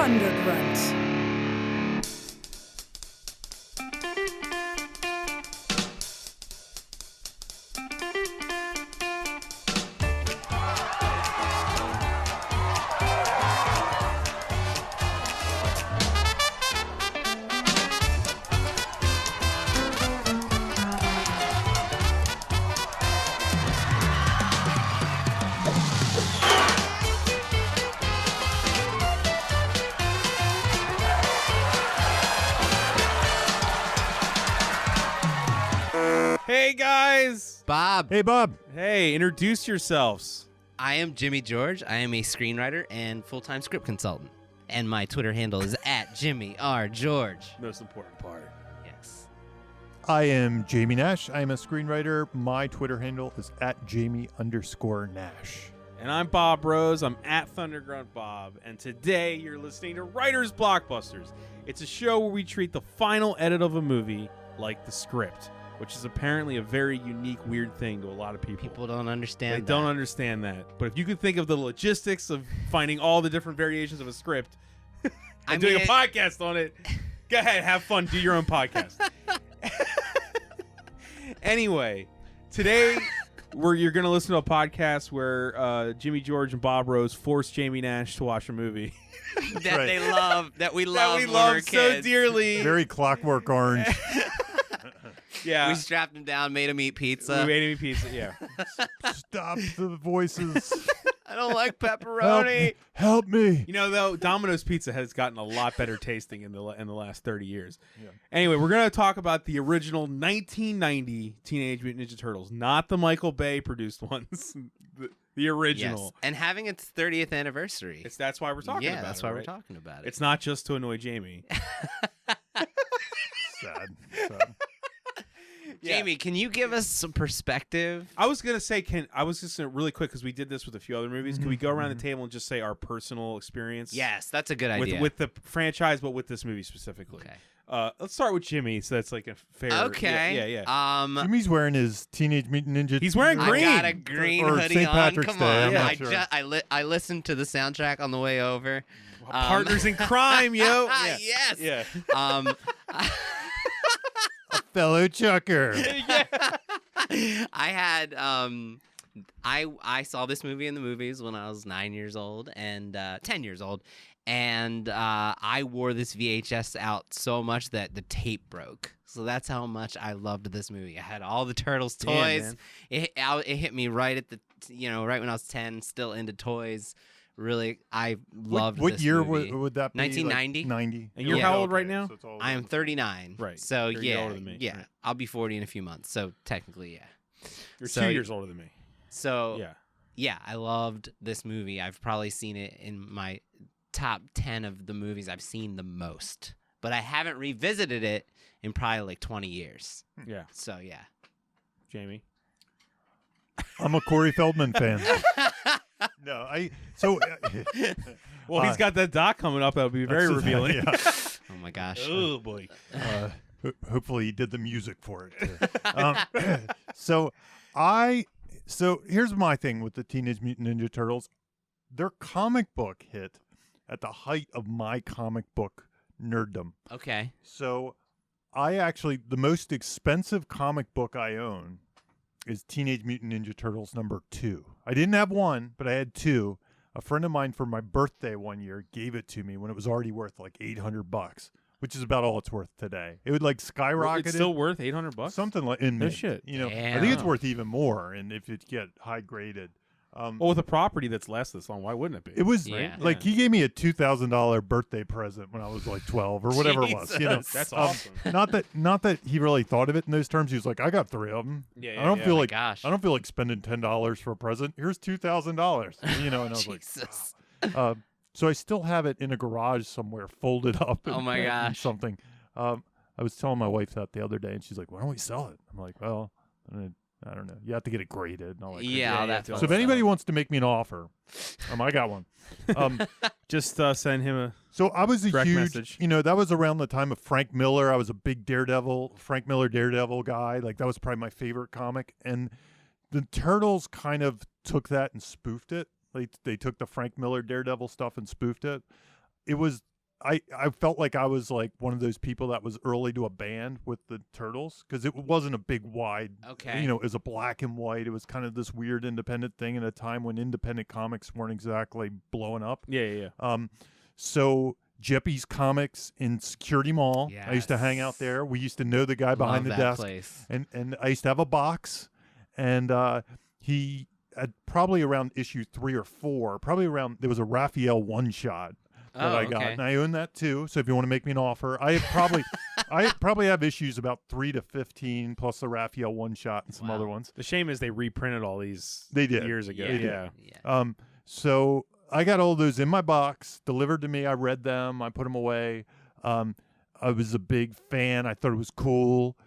Thunder Grunt. Hey guys! Bob. Hey, Bob. Hey, introduce yourselves. I am Jimmy George. I am a screenwriter and full-time script consultant. And my Twitter handle is @JimmyRGeorge. Most important part. Yes. I am Jamie Nash. I am a screenwriter. My Twitter handle is @Jamie_Nash. And I'm Bob Rose. I'm @ThunderGruntBob. And today you're listening to Writers Blockbusters. It's a show where we treat the final edit of a movie like the script, which is apparently a very unique, weird thing to a lot of people. People don't understand They don't understand that. But if you could think of the logistics of finding all the different variations of a script and doing a podcast on it, go ahead, have fun, do your own podcast. Anyway, today you're going to listen to a podcast where Jimmy George and Bob Rose force Jamie Nash to watch a movie that right. they love, that we that love, we when love we're so kids. dearly. Very Clockwork Orange. We strapped him down, made him eat pizza. We made him pizza, yeah. Stop the voices. I don't like pepperoni. Help me. You know, though, Domino's Pizza has gotten a lot better tasting in the last 30 years. Yeah. Anyway, we're going to talk about the original 1990 Teenage Mutant Ninja Turtles, not the Michael Bay produced ones. The original. Yes. And having its 30th anniversary. That's why we're talking about it. Yeah, that's why we're right? talking about it. It's not just to annoy Jamie. Sad. Jamie, can you give us some perspective? I was going to say, really quick, because we did this with a few other movies. Can we go around the table and just say our personal experience? Yes, that's a good idea. With the franchise, but with this movie specifically. Okay. Let's start with Jimmy, so that's like a fair. Okay. Yeah. Jimmy's wearing his Teenage Mutant Ninja. He's wearing green. I got a green Or hoodie St. on. Patrick's Come Day, on. I'm not sure. I listened to the soundtrack on the way over. Partners in crime, yo. Yeah. Yes. Yeah. fellow chucker. I had I saw this movie in the movies when I was 9 years old and 10 years old, and I wore this VHS out so much that the tape broke. So that's how much I loved this movie. I had all the Turtles toys. It hit me right at the right when I was 10, still into toys. Really, I loved What this year movie. would that be? 1990. 90. And you're how old right now? So it's all I am 39. Right. So You're a year older than me. yeah. Right. I'll be 40 in a few months. So technically, yeah. You're So- 2 years older than me. So Yeah. I loved this movie. I've probably seen it in my top 10 of the movies I've seen the most. But I haven't revisited it in probably like 20 years. Yeah. So, yeah. Jamie. I'm a Corey Feldman fan. No, Well, he's got that doc coming up that'll be very revealing. Yeah. Oh, my gosh. Oh boy. Hopefully he did the music for it too. So here's my thing with the Teenage Mutant Ninja Turtles. Their comic book hit at the height of my comic book nerddom. Okay. So the most expensive comic book I own is Teenage Mutant Ninja Turtles #2. I didn't have one, but I had two. A friend of mine for my birthday one year gave it to me when it was already worth like $800, which is about all it's worth today. It would like skyrocket. It's still worth $800. Something like in No mint, shit. I think Damn. it's worth even more, and if it get high graded. Well, with a property that's last this long, why wouldn't it be? It was Yeah. like he gave me a $2,000 birthday present when I was like 12 or whatever it was. That's awesome. Not that he really thought of it in those terms. He was like, I got 3 of them. Yeah, I don't feel my like gosh. I don't feel like spending $10 for a present. Here's $2,000. And I was Jesus. like, so I still have it in a garage somewhere, folded up. Oh, my and gosh. something. I was telling my wife that the other day, and she's like, "Why don't we sell it?" I'm like, "Well, I don't know. You have to get it graded and all that." Yeah, that's So if anybody wants to make me an offer, I got one. Just send him a. So I was a Direct huge, message. that was around the time of Frank Miller. I was a big Frank Miller Daredevil guy. Like that was probably my favorite comic. And the Turtles kind of took that and spoofed it. They took the Frank Miller Daredevil stuff and spoofed it. It was I felt like I was like one of those people that was early to a band with the Turtles because it wasn't a big wide. Okay. You know, it was a black and white. It was kind of this weird independent thing at a time when independent comics weren't exactly blowing up. Yeah. So Jeppy's Comics in Security Mall. I used to hang out there. We used to know the guy behind the desk. Place. And I used to have a box, and he at probably around issue 3 or 4, probably around there was a Raphael one shot that I got, and I own that too. So if you want to make me an offer, I probably have issues about 3 to 15 plus the Raphael one shot and some other ones. The shame is they reprinted all these. They did years ago. Yeah. So I got all those in my box, delivered to me. I read them. I put them away. I was a big fan. I thought it was cool.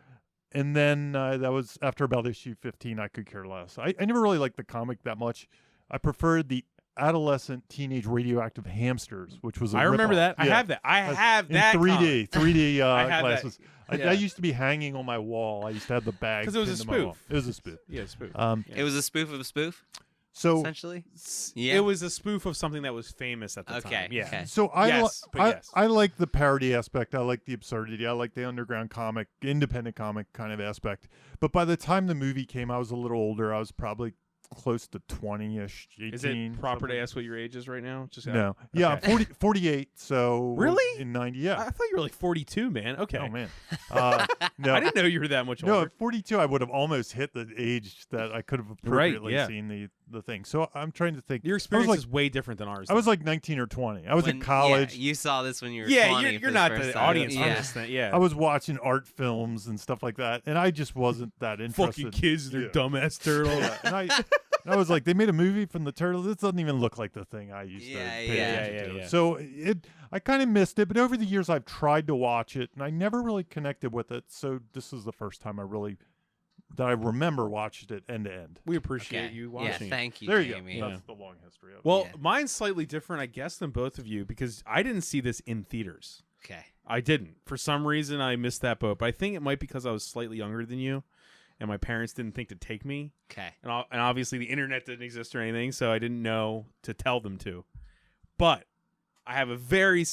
And then that was after about issue 15, I could care less. I never really liked the comic that much. I preferred the adolescent teenage radioactive hamsters, which was a I remember rip-off. that. I have that. I have in that. 3D I have glasses. that. I used to be hanging on my wall. I used to have the bag. Because it was a pinned to my wall. spoof. It was a spoof. Yeah, spoof. It was a spoof of a spoof, So essentially. It was a spoof of something that was famous at the time. Yeah. Okay. So Yes, but yes. I like the parody aspect. I like the absurdity. I like the underground comic, independent comic kind of aspect. But by the time the movie came, I was a little older. I was probably close to 20-ish, 18. Is it proper to ask what your age is right now? Just No. Yeah, Okay. I'm 48, so... Really? In 90, yeah. I thought you were like 42, man. Okay. Oh, man. No. I didn't know you were that much older. No, at 42, I would have almost hit the age that I could have appropriately yeah. seen the thing. So I'm trying to think. Your experience like- is way different than ours. I was like 19 or 20. I was in college. Yeah, you saw this when you were yeah, 20 you're for not first the time. audience Yeah. for this thing. Yeah. I was watching art films and stuff like that, and I just wasn't that interested. fucking kids, they're Yeah. dumbass turtles. Yeah, and I was like, they made a movie from the Turtles. This doesn't even look like the thing I used to Yeah, pay yeah, attention to. yeah. So I kind of missed it, but over the years I've tried to watch it, and I never really connected with it. So this is the first time that I remember watched it end to end. We appreciate Okay. you Yeah, watching. thank you, There you Jamie. go. Yeah. That's the long history of it. Well, Yeah. mine's slightly different, I guess, than both of you because I didn't see this in theaters. Okay. I didn't. For some reason, I missed that boat. But I think it might be because I was slightly younger than you, and my parents didn't think to take me. Okay. And obviously the internet didn't exist or anything, so I didn't know to tell them to. But I have a very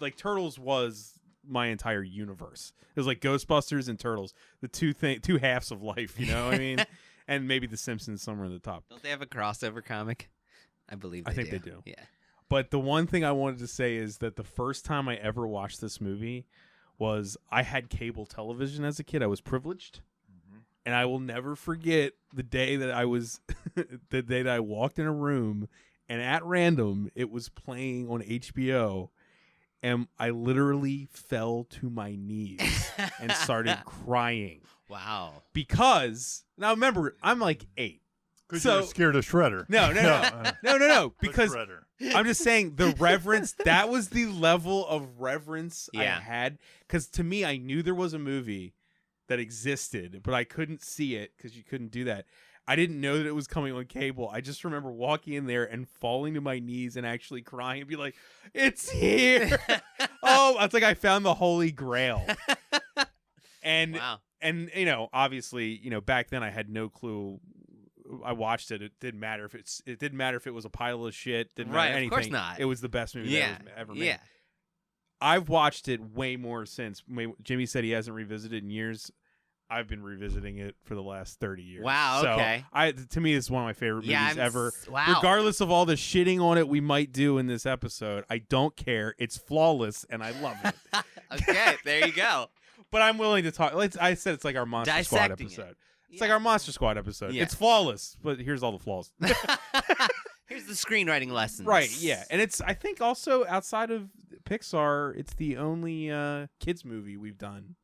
like Turtles was my entire universe. It was like Ghostbusters and Turtles, the two halves of life. You know what I mean? And maybe The Simpsons somewhere in the top. Don't they have a crossover comic? I believe I think they do. Yeah. But the one thing I wanted to say is that the first time I ever watched this movie was I had cable television as a kid. I was privileged. And I will never forget the day that I walked in a room and at random it was playing on HBO and I literally fell to my knees and started crying. Wow. Because now remember, I'm like 8. because so- you're scared of Shredder. No. Because Shredder. I'm just saying the reverence, that was the level of reverence I Yeah. had. Because to me, I knew there was a movie that existed, but I couldn't see it because you couldn't do that. I didn't know that it was coming on cable. I just remember walking in there and falling to my knees and actually crying and be like, it's here. Oh, it's like I found the Holy Grail. And Wow. and obviously, back then I had no clue. I watched it. It didn't matter if it didn't matter if it was a pile of shit. Didn't Right, matter anything. of course not. It was the best movie that was ever made. Yeah. I've watched it way more since. Jimmy said he hasn't revisited in years. I've been revisiting it for the last 30 years. Wow, So okay. to me, it's one of my favorite Yeah, movies ever. Wow. Regardless of all the shitting on it we might do in this episode, I don't care. It's flawless, and I love it. Okay, there you go. But I'm willing to talk. I said it's like our Monster Squad Dissecting it. episode. It's like our Monster Squad episode. Yeah. It's flawless, but here's all the flaws. Here's the screenwriting lessons. Right, yeah. And it's, I think also outside of Pixar, it's the only kids movie we've done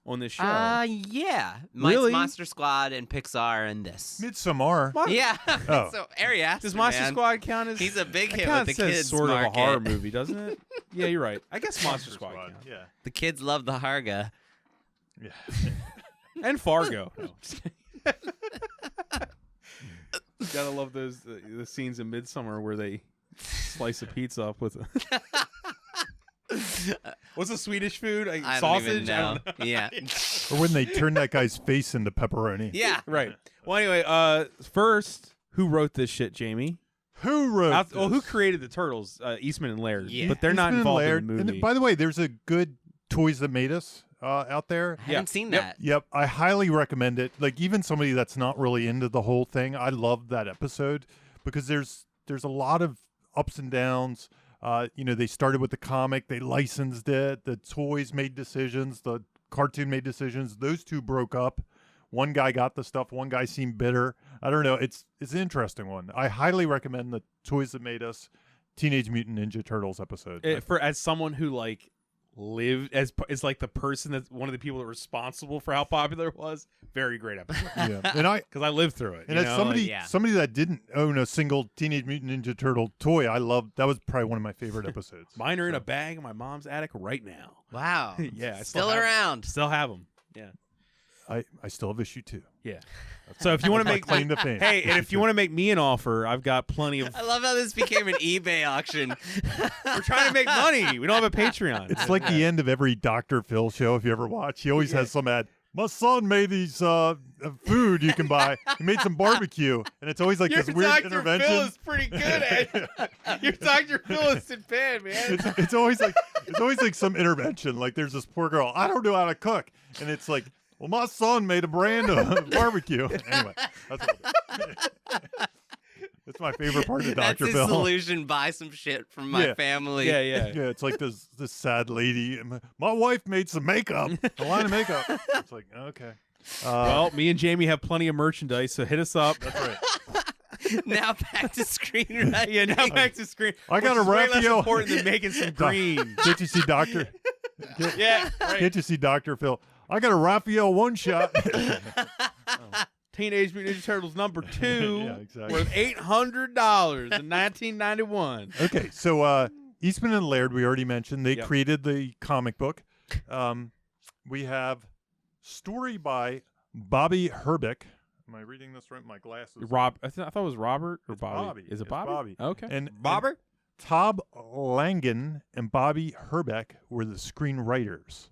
on this show. Yeah. Really? Monster Squad and Pixar and this. Midsommar. Yeah. Oh. So Ari asked Does me, Monster man. Squad count as... He's a big it hit kinda with the says kids sort market. of a horror movie, doesn't it? Yeah, you're right. I guess Monster Squad counts. Yeah. The kids love the Harga. Yeah. And Fargo. No, just kidding. Gotta love those the scenes in Midsummer where they slice a pizza up with what's the Swedish food? I Sausage? don't even know. I don't know. Yeah. Or when they turn that guy's face into pepperoni. Yeah. Right. Well, anyway, first, who wrote this shit, Jamie? Who wrote this? Who created the Turtles? Eastman and Laird. Yeah. But they're not Eastman and involved Laird. in the movie. And by the way, there's a good Toys That Made Us out there. I haven't seen that. Yep, I highly recommend it. Like even somebody that's not really into the whole thing, I love that episode because there's a lot of ups and downs. They started with the comic, they licensed it, the toys made decisions, the cartoon made decisions. Those two broke up. One guy got the stuff, one guy seemed bitter. I don't know. It's an interesting one. I highly recommend the Toys That Made Us Teenage Mutant Ninja Turtles episode. As someone who lived as like the person that's one of the people that were responsible for how popular it was, very great episode. Yeah, and because I lived through it. And as somebody that didn't own a single Teenage Mutant Ninja Turtle toy, I loved that. Was probably one of my favorite episodes. Mine are in a bag in my mom's attic right now. Wow. Yeah, I Still around. Still have them. Yeah. I still have issue 2. Yeah. So if you want to make claim to fame. Hey, and if you want to make me an offer, I've got plenty of. I love how this became an eBay auction. We're trying to make money. We don't have a Patreon. It's like the end of every Dr. Phil show. If you ever watch, he always has some ad. My son made these food you can buy. He made some barbecue, and it's always like Your this weird Dr. intervention. Phil is pretty good at it. Your Dr. Phil is in bed, man. It's always like some intervention. Like there's this poor girl. I don't know how to cook, and it's like, well, my son made a brand of barbecue. Anyway, that's that's my favorite part of That's Dr. his Phil. solution. Buy some shit from my family. Yeah. Yeah, it's like this sad lady. My wife made some makeup, a line of makeup. It's like, okay. Well, me and Jamie have plenty of merchandise, so hit us up. That's right. Now back to screenwriting. Yeah, now back to screen. I got which a is way less Raphael. important than making some green. Can't you see Doctor? Yeah, right. Can't you see Dr. Phil? I got a Raphael one shot. Teenage Mutant Ninja Turtles number 2 Yeah, exactly. worth $800 in 1991. Okay, so Eastman and Laird, we already mentioned. They Yep. created the comic book. We have story by Bobby Herbeck. Am I reading this right? My glasses. I thought it was Robert or It's Bobby. Bobby. Is it It's Bobby? Bobby. Okay. And Bobber? Tob Langen and Bobby Herbeck were the screenwriters.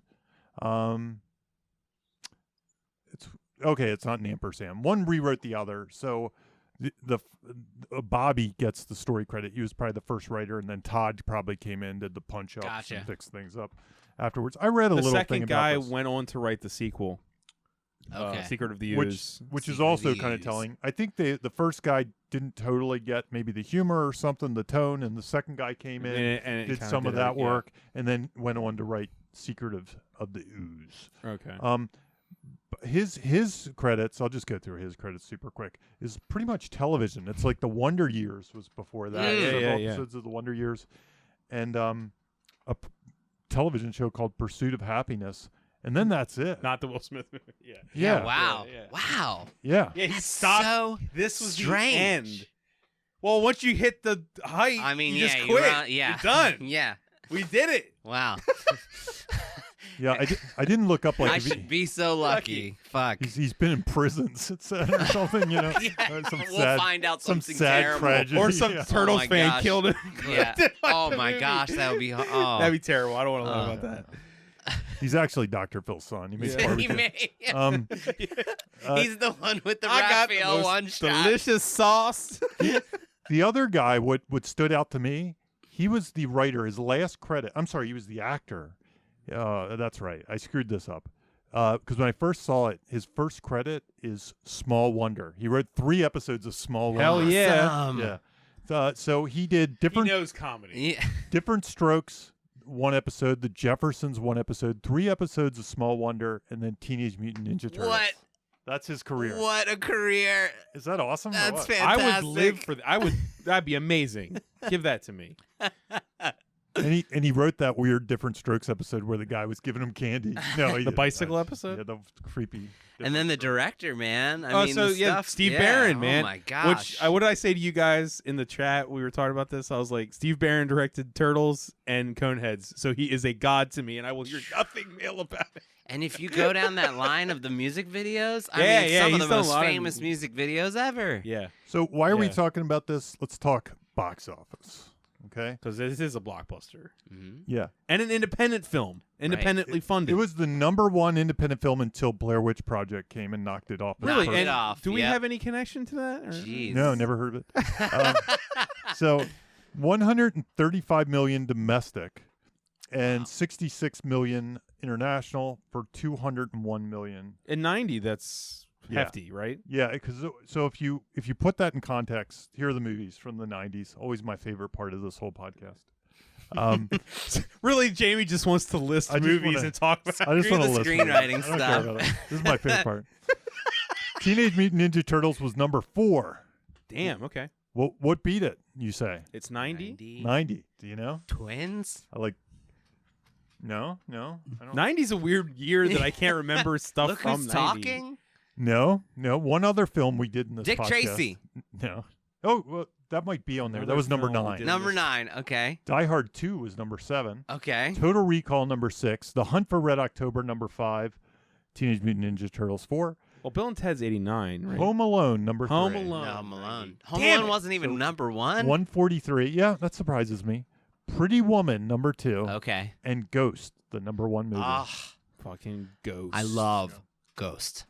It's not an ampersand. One rewrote the other. So the Bobby gets the story credit. He was probably the first writer, and then Todd probably came in, did the punch ups Gotcha. and fixed things up afterwards. I read a The little thing second about guy this, went on to write the sequel, Okay. Secret of the which Ooze. is Secret also of the kind of Ooze. telling. I think the first guy didn't totally get maybe the humor or something, the tone, and the second guy came in, And it did kinda some of did that yeah. work, and then went on to write Secret of the Ooze. Okay. His credits, I'll just go through his credits super quick, is pretty much television. It's like the Wonder Years was before that. Mm. Several Yeah. episodes of the Wonder Years. And television show called Pursuit of Happiness. And then that's it. Not the Will Smith movie. Yeah. Yeah. Wow. Yeah. Wow. Yeah. Yeah, he That's stopped. so This was strange. the end. Well, once you hit the height, I mean, you yeah, just you're quit. on- yeah. You're done. Yeah. We did it. Wow. Yeah. I didn't look up like I if should be so lucky. Fuck. he's been in prison since or something, you know. Yeah. Some We'll sad, find out some something sad terrible. tragedy. Or some Yeah. Turtles my fan gosh. killed him. Yeah. Didn't watch Oh the my movie. gosh, that would be. Oh. That'd be terrible. I don't want to learn about that. He's actually Dr. Phil's son. He makes Yeah. He barbecue. may, he's the one with the I got the Raphael most one shot. delicious sauce. The other guy, what stood out to me, he was the writer. His last credit, I'm sorry, he was the actor. That's right. I screwed this up. Because when I first saw it, his first credit is Small Wonder. He wrote 3 episodes of Small Wonder. Hell yeah. Awesome. Yeah. So he did He different knows comedy. Yeah. different strokes. 1 episode, The Jeffersons 1 episode, 3 episodes of Small Wonder, and then Teenage Mutant Ninja Turtles. What? That's his career. What a career. Is that awesome? or That's what? fantastic. I would live for that. That'd be amazing. Give that to me. And he wrote that weird Different Strokes episode where the guy was giving him candy. No, he The didn't. bicycle Yeah, episode? the creepy. And then the director, man. I mean, so the yeah, stuff, Steve yeah. Barron, man. Oh my gosh. Which what did I say to you guys in the chat? We were talking about this. I was like, Steve Barron directed Turtles and Coneheads, so he is a god to me, and I will hear nothing ill about it. And if you go down that line of the music videos, I Yeah, mean, yeah, some of he's the done a most lot of- famous music videos ever. Yeah, So why are we Yeah. talking about this? Let's talk box office. Okay. because this is a blockbuster Mhm. Yeah. and an independent film, independently funded. It was the #1 independent film until Blair Witch Project came and knocked it off. really. Knocked it And off, do we yep. have any connection to that? Or? Jeez. No, never heard of it. So 135 million domestic and Wow. 66 million international for 201 million. In 90, that's Yeah. hefty, right? Yeah, because so if you put that in context, here are the movies from the 90s. Always my favorite part of this whole podcast. Really, Jamie just wants to list I just movies wanna- and talk about. I just Screw want to the list screenwriting them. I don't care stuff. about it. This is my favorite part. Teenage Mutant Ninja Turtles was number 4. Damn. Okay. What beat it? You say It's 90. 90. Do you know? Twins. I like. No. I don't. 90's a weird year that I can't remember stuff Look from who's 90. talking. No. One other film we did in this Dick podcast. Tracy. No. Oh, well, that might be on there. Another That was number film we 9. did. Number 9. Okay. Die Hard 2 was number 7. Okay. Total Recall number 6. The Hunt for Red October number 5. Teenage Mutant Ninja Turtles 4. Well, Bill and Ted's 89, right? Home Alone number 3. Home Alone. No, Malone. Home Damn Alone it. wasn't even number 1. 143. Yeah, that surprises me. Pretty Woman number 2. Okay. And Ghost, the number 1 movie. Ah, Fucking Ghost. I love Ghost.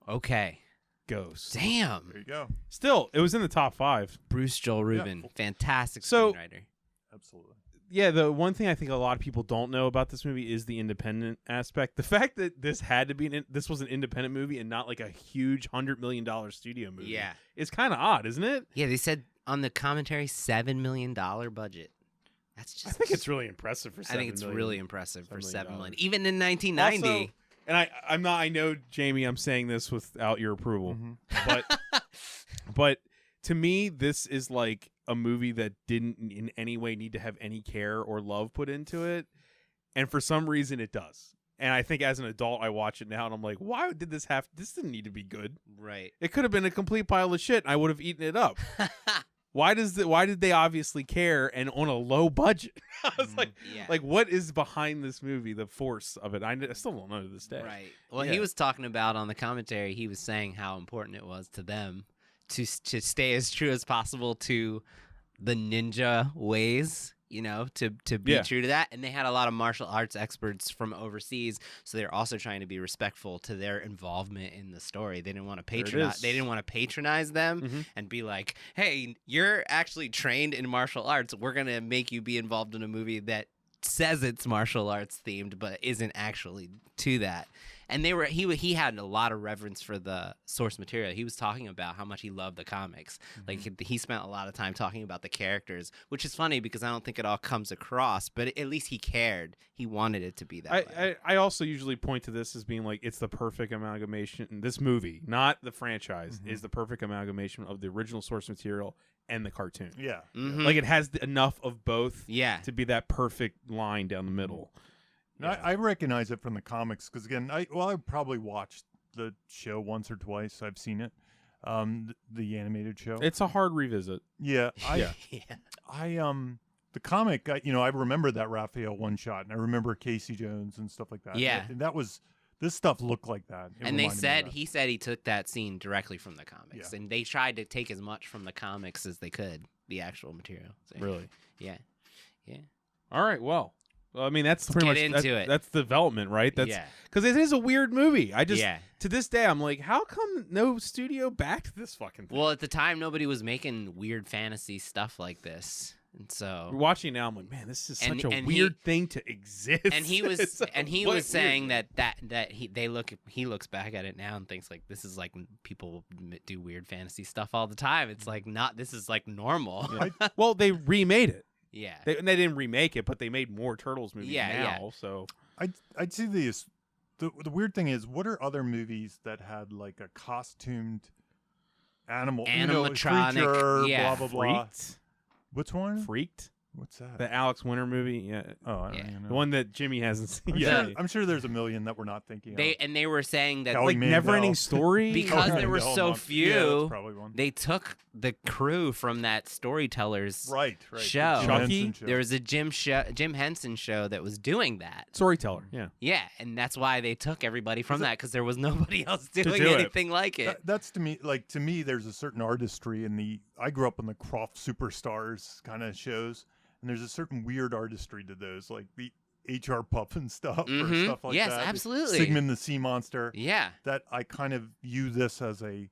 Okay. Ghost. Damn. There you go. Still, it was in the top 5. Bruce Joel Rubin, fantastic So- screenwriter. Absolutely. Yeah, the one thing I think a lot of people don't know about this movie is the independent aspect. The fact that this had to be this was an independent movie and not like a huge $100 million studio movie. Yeah. Is kind of odd, isn't it? Yeah, they said on the commentary $7 million budget. That's just. I think it's really impressive for I $7 think it's million. really impressive for $7 $7 million. million, even in 1990. Also, and I'm not. I know, Jamie. I'm saying this without your approval, Mhm. but to me, this is like a movie that didn't in any way need to have any care or love put into it, and for some reason it does. And I think as an adult, I watch it now and I'm like, why did this have? This didn't need to be good. Right. It could have been a complete pile of shit. And I would have eaten it up. Why did they obviously care and on a low budget? I was Yeah. like, what is behind this movie? The force of it. I still don't know to this day. Right. Well, Yeah. he was talking about on the commentary. He was saying how important it was to them to stay as true as possible to the ninja ways. You know, to be Yeah. true to that. And they had a lot of martial arts experts from overseas, so they're also trying to be respectful to their involvement in the story. They didn't want to There it patronize. is. They didn't want to patronize them Mhm. and be like, "Hey, you're actually trained in martial arts. We're gonna make you be involved in a movie that says it's martial arts themed, but isn't actually to that." And he had a lot of reverence for the source material. He was talking about how much he loved the comics. Like he spent a lot of time talking about the characters, which is funny because I don't think it all comes across. But at least he cared. He wanted it to be that way. I also usually point to this as being like it's the perfect amalgamation. This movie, not the franchise, is the perfect amalgamation of the original source material and the cartoon. Yeah. Mhm. Like it has enough of both Yeah. to be that perfect line down the middle. No, I recognize it from the comics because again, I probably watched the show once or twice. I've seen it, the animated show. It's a hard revisit. Yeah, Yeah. Yeah. the comic. I remember that Raphael one shot, and I remember Casey Jones and stuff like that. Yeah. and that was this stuff looked like that. It And they reminded me of said that. he said he took that scene directly from the comics, Yeah. and they tried to take as much from the comics as they could, the actual material. So, Really. Yeah. Yeah. All right. Well, I mean that's pretty get much into it. That's development, right? That's yeah. because it is a weird movie. I just Yeah. to this day I'm like, how come no studio backed this fucking thing? Well, at the time, nobody was making weird fantasy stuff like this, and so. We're watching it now. I'm like, man, this is And- such a and weird thing to exist. And he was It's what was saying weird. that he looks back at it now and thinks like this is like when people do weird fantasy stuff all the time. It's like not this is like normal. Yeah. Well, they remade it. Yeah. They didn't remake it, but they made more Turtles movies Yeah, now. So I'd see these. The weird thing is, what are other movies that had like a costumed animal, Animatronic, creature, yeah. blah blah blah. Freaked. Which one? Freaked. What's that? The Alex Winter movie. Yeah. Oh, I don't Yeah. even know. The one that Jimmy hasn't seen. I'm, Yeah. sure, I'm sure there's a million that we're not thinking of. They were saying that Howie Like Mandel. Never Ending Story. Because Oh, there were Mandel so month. few, Yeah, that's probably one. they took the crew from that storytellers Right. show. Jim Chucky? Henson show. There was a Jim Henson show that was doing that. Storyteller. Yeah. Yeah, and that's why they took everybody from that because there was nobody else doing do it. anything like it. That's to me, there's a certain artistry in the. I grew up on the Croft Superstars kind of shows, and there's a certain weird artistry to those, like the HR Pup and stuff, or Mhm. stuff like Yes, that. absolutely. Sigmund the Sea Monster. Yeah, That I kind of view this as a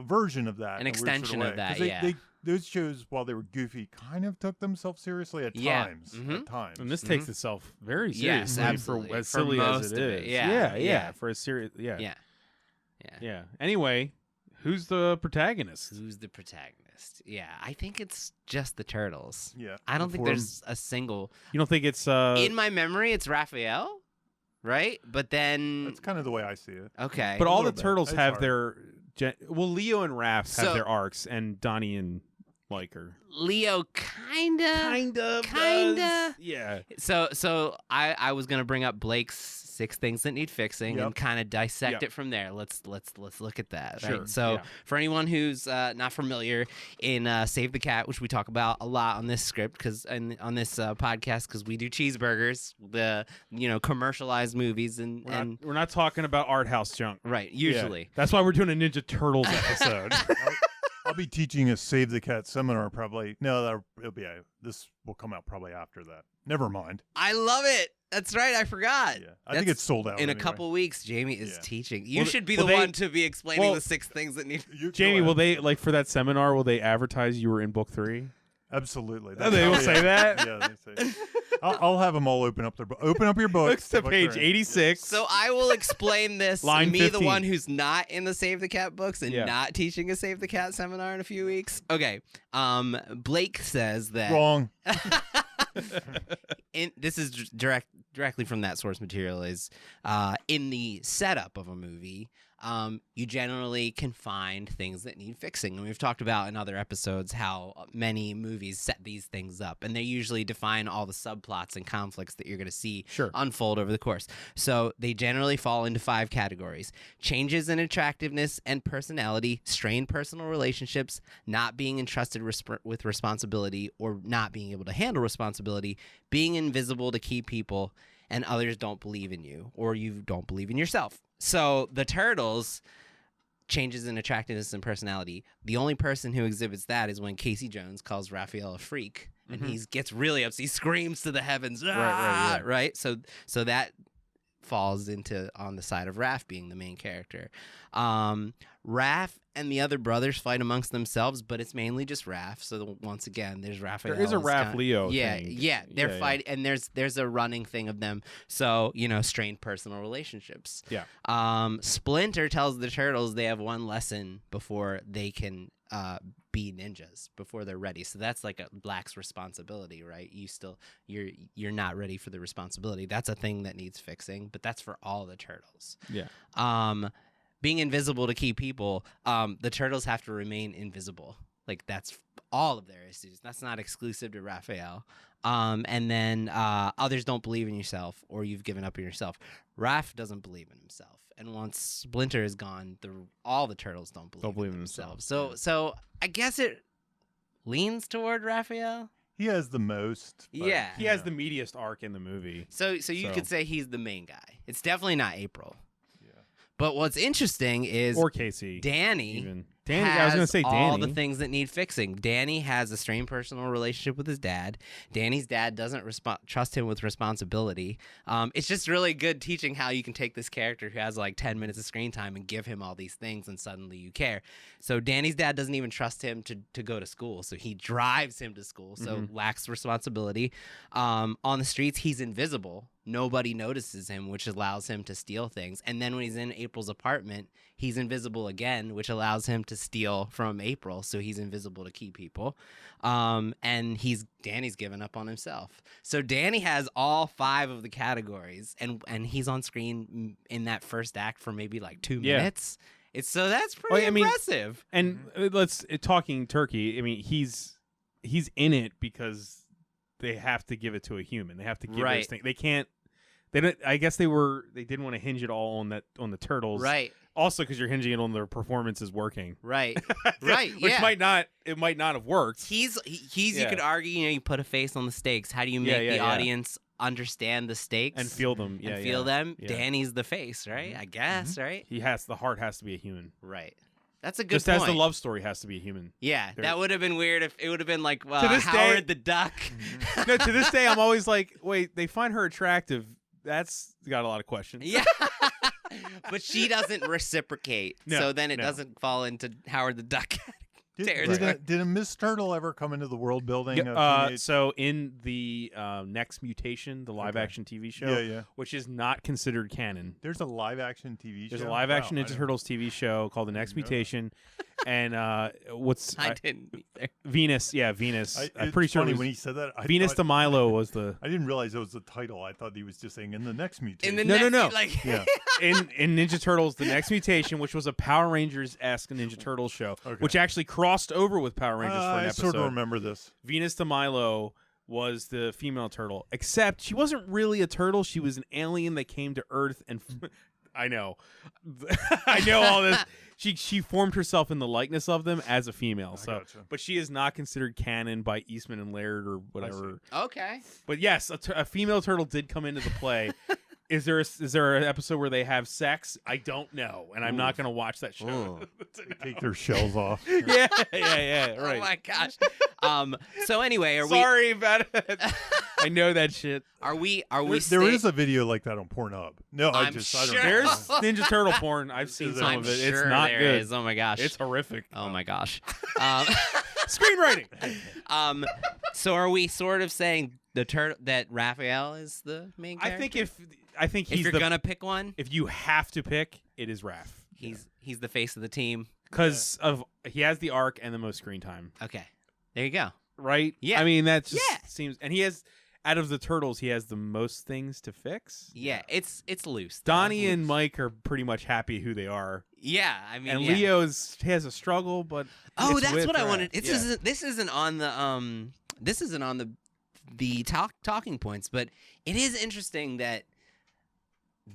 version of that, An in a weird sort extension way. of that, 'Cause yeah. those shows, while they were goofy, kind of took themselves seriously at Yeah. times. Mhm. At times. And this takes itself very Yes, seriously absolutely. for as For silly most as of it it. is. Yeah, yeah. yeah. For a serious, Yeah. yeah. Anyway, who's the protagonist? Who's the protagonist? Yeah, I think it's just the Turtles. Yeah. I don't think Before- there's a single. You don't think it's In my memory, it's Raphael, right? But then, That's kind of the way I see it. okay. But all the little bit. turtles It's have hard. their well, Leo and Raph have So- their arcs, and Donnie and Liker Leo kinda. kinda. Yeah. So I was gonna bring up Blake's 6 things that need fixing Yep. and kind of dissect Yep. it from there. Let's look at that. Sure, Right? So yeah. for anyone who's not familiar in Save the Cat, which we talk about a lot on this script on this podcast because we do cheeseburgers, the commercialized movies and We're not talking about art house junk. right Yeah. usually. That's why we're doing a Ninja Turtles episode. I'll be teaching a Save the Cat seminar probably. No, this will come out probably after that. Never mind. I love it. That's right. I forgot. Yeah, I think That's- it's sold out In a anyway. couple weeks, Jamie is Yeah. teaching. You Well, should be well, the they- one to be explaining well- the 6 things that need. You- go Jamie, will ahead. they for that seminar? Will they advertise you were in book 3? Absolutely. Oh, they will how say that? Yeah, they say. I'll have them all open up their book. Open up your book. Looks to book page they're in. 86. So I will explain this. Line me, 15. the one who's not in the Save the Cat books and Yeah. not teaching a Save the Cat seminar in a few weeks. Okay. Blake says that. Wrong. This is directly from that source material. Is in the setup of a movie. You generally can find things that need fixing. And we've talked about in other episodes how many movies set these things up. And they usually define all the subplots and conflicts that you're going to see Sure. unfold over the course. So they generally fall into 5 categories: changes in attractiveness and personality, strained personal relationships, not being entrusted with responsibility or not being able to handle responsibility, being invisible to key people, and others don't believe in you or you don't believe in yourself. So the Turtles, changes in attractiveness and personality. The only person who exhibits that is when Casey Jones calls Raphael a freak, and he gets really upset. He screams to the heavens, right, right? So that falls into on the side of Raph being the main character. Raph and the other brothers fight amongst themselves, but it's mainly just Raph. So once again, there's Raphael. There is a Raph Leo Yeah, thing. yeah. They're Yeah, fighting, and there's a running thing of them. So strained personal relationships. Yeah. Splinter tells the Turtles they have one lesson before they can be ninjas, before they're ready. So that's like a Black's responsibility, right? You're not ready for the responsibility. That's a thing that needs fixing, but that's for all the Turtles. Yeah. Being invisible to key people, the Turtles have to remain invisible. Like that's all of their issues. That's not exclusive to Raphael. And then others don't believe in yourself, or you've given up on yourself. Raph doesn't believe in himself, and once Splinter is gone, all the Turtles don't believe in themselves. So I guess it leans toward Raphael. He has the most. but, Yeah. He has the meatiest arc in the movie. So you could say he's the main guy. It's definitely not April. Yeah. But what's interesting is Or Casey. Danny. Even. Danny. I was going to say Danny. all the things that need fixing. Danny has a strained personal relationship with his dad. Danny's dad doesn't trust him with responsibility. It's just really good teaching how you can take this character who has like 10 minutes of screen time and give him all these things, and suddenly you care. So Danny's dad doesn't even trust him to go to school, so he drives him to school, so lacks responsibility. On the streets, he's invisible. Nobody notices him, which allows him to steal things. And then when he's in April's apartment, he's invisible again, which allows him to steal from April. So he's invisible to key people. And Danny's given up on himself. So Danny has all 5 of the categories, and he's on screen in that first act for maybe like 2 minutes. That's pretty impressive. And talking turkey. I mean, he's in it because they have to give it to a human. They have to give those things. They can't. They don't. I guess they didn't want to hinge it all on the Turtles, Right. Also, because you're hinging it on their performances working, Right. Right. Which yeah. might not have worked. He's Yeah. You could argue, you put a face on the stakes. How do you make the audience understand the stakes And feel them, and feel them? Yeah. Danny's the face, right? I guess, right? The heart has to be a human. Right. That's a good Just point. as the love story has to be a human. Yeah, There- that would have been weird if it would have been like this Howard day- the Duck. No, to this day, I'm always like, wait, they find her attractive. That's got a lot of questions. Yeah. But she doesn't reciprocate. No, so then it no. doesn't fall into Howard the Duck. territory. Did a Miss Turtle ever come into the world building? So in the Next Mutation, the live action TV show, which is not considered canon. There's a live action TV show. There's a live action Ninja Turtles TV show called The Next Mutation, and I didn't either. Venus? Yeah, Venus. I'm it's pretty sure funny it was when he said that. Venus de Milo was the. I didn't realize it was the title. I thought he was just saying in the next mutation. No. Like, Yeah. in Ninja Turtles, The Next Mutation, which was a Power Rangers-esque Ninja Turtles show, which actually crossed over with Power Rangers for an episode. I sort of remember this. Venus de Milo was the female turtle, except she wasn't really a turtle. She was an alien that came to Earth and I know all this. She formed herself in the likeness of them as a female. So, gotcha. But she is not considered canon by Eastman and Laird or whatever. okay. But yes, a female turtle did come into the play. Is there an episode where they have sex? I don't know, and I'm not going to watch that show. They take their shells off. yeah, right. Oh my gosh. So anyway, Sorry about it. I know that shit. Are we? There is a video like that on Pornhub. No, I don't. sure. There's Ninja Turtle porn. I've seen some I'm of it. Sure It's not there good. is. Oh my gosh. It's horrific. Oh my gosh. Screenwriting. So are we sort of saying the turtle that Raphael is the main character? I think he's if you're gonna pick one, if you have to pick, it is Raph. he's the face of the team because he has the arc and the most screen time. Okay, there you go. Right? Yeah. I mean that just seems, and he has, out of the turtles, he has the most things to fix. Yeah, it's loose. Donnie and Mike are pretty much happy who they are. Yeah, I mean, and Leo has a struggle, but that's what I Raph. wanted. This isn't on the talking points, but it is interesting that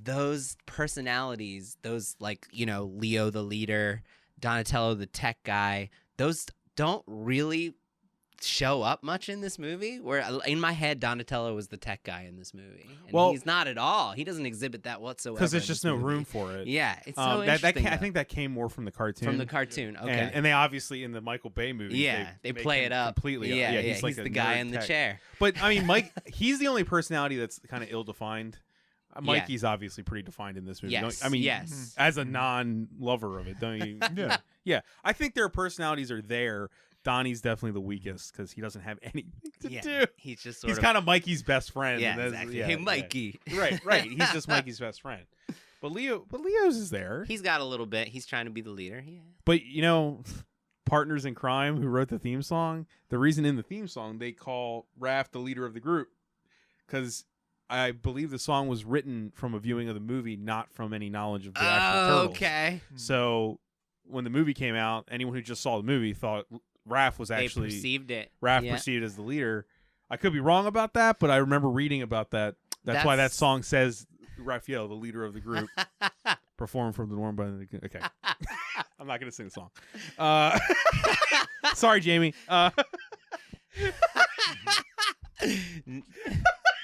those personalities, those Leo the leader, Donatello the tech guy, those don't really show up much in this movie. Where in my head, Donatello was the tech guy in this movie, and he's not at all. He doesn't exhibit that whatsoever because there's just no room for it. Yeah, it's so interesting. I think that came more from the cartoon. From the cartoon, okay. And they obviously in the Michael Bay movie, they play it up completely. Yeah, he's like the guy in the chair. But I mean, Mike, he's the only personality that's kind of ill-defined. Mikey's obviously pretty defined in this movie. Yes. Yes. As a non-lover of it, don't you? Yeah. I think their personalities are there. Donnie's definitely the weakest because he doesn't have anything to do. He's kind of Mikey's best friend. Yeah, exactly. Hey, Mikey. Yeah. Right. He's just Mikey's best friend. But Leo's is there. He's got a little bit. He's trying to be the leader. Yeah. But Partners in Crime, who wrote the theme song, the reason in the theme song they call Raph the leader of the group, because I believe the song was written from a viewing of the movie, not from any knowledge of the actual turtles. Okay. So when the movie came out, anyone who just saw the movie thought Raph was actually perceived it. Raph perceived as the leader. I could be wrong about that, but I remember reading about that. That's why that song says Raphael, the leader of the group, performed from the norm. Okay, I'm not gonna sing the song. Sorry, Jamie. I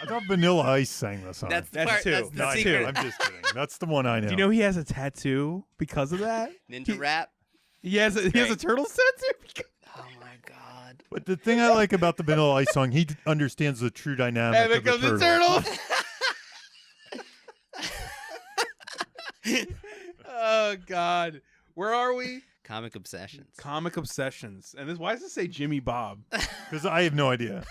thought Vanilla Ice sang the song. That's two. That's the That's secret. two. I'm just kidding. That's the one I know. Do you know he has a tattoo because of that? Ninja Rap. He has a Turtles tattoo. Oh my god. But the thing I like about the Vanilla Ice song, he understands the true dynamic of the turtle. Oh God, where are we? Comic Obsessions. Comic Obsessions, and why does it say Jimmy Bob? Because I have no idea.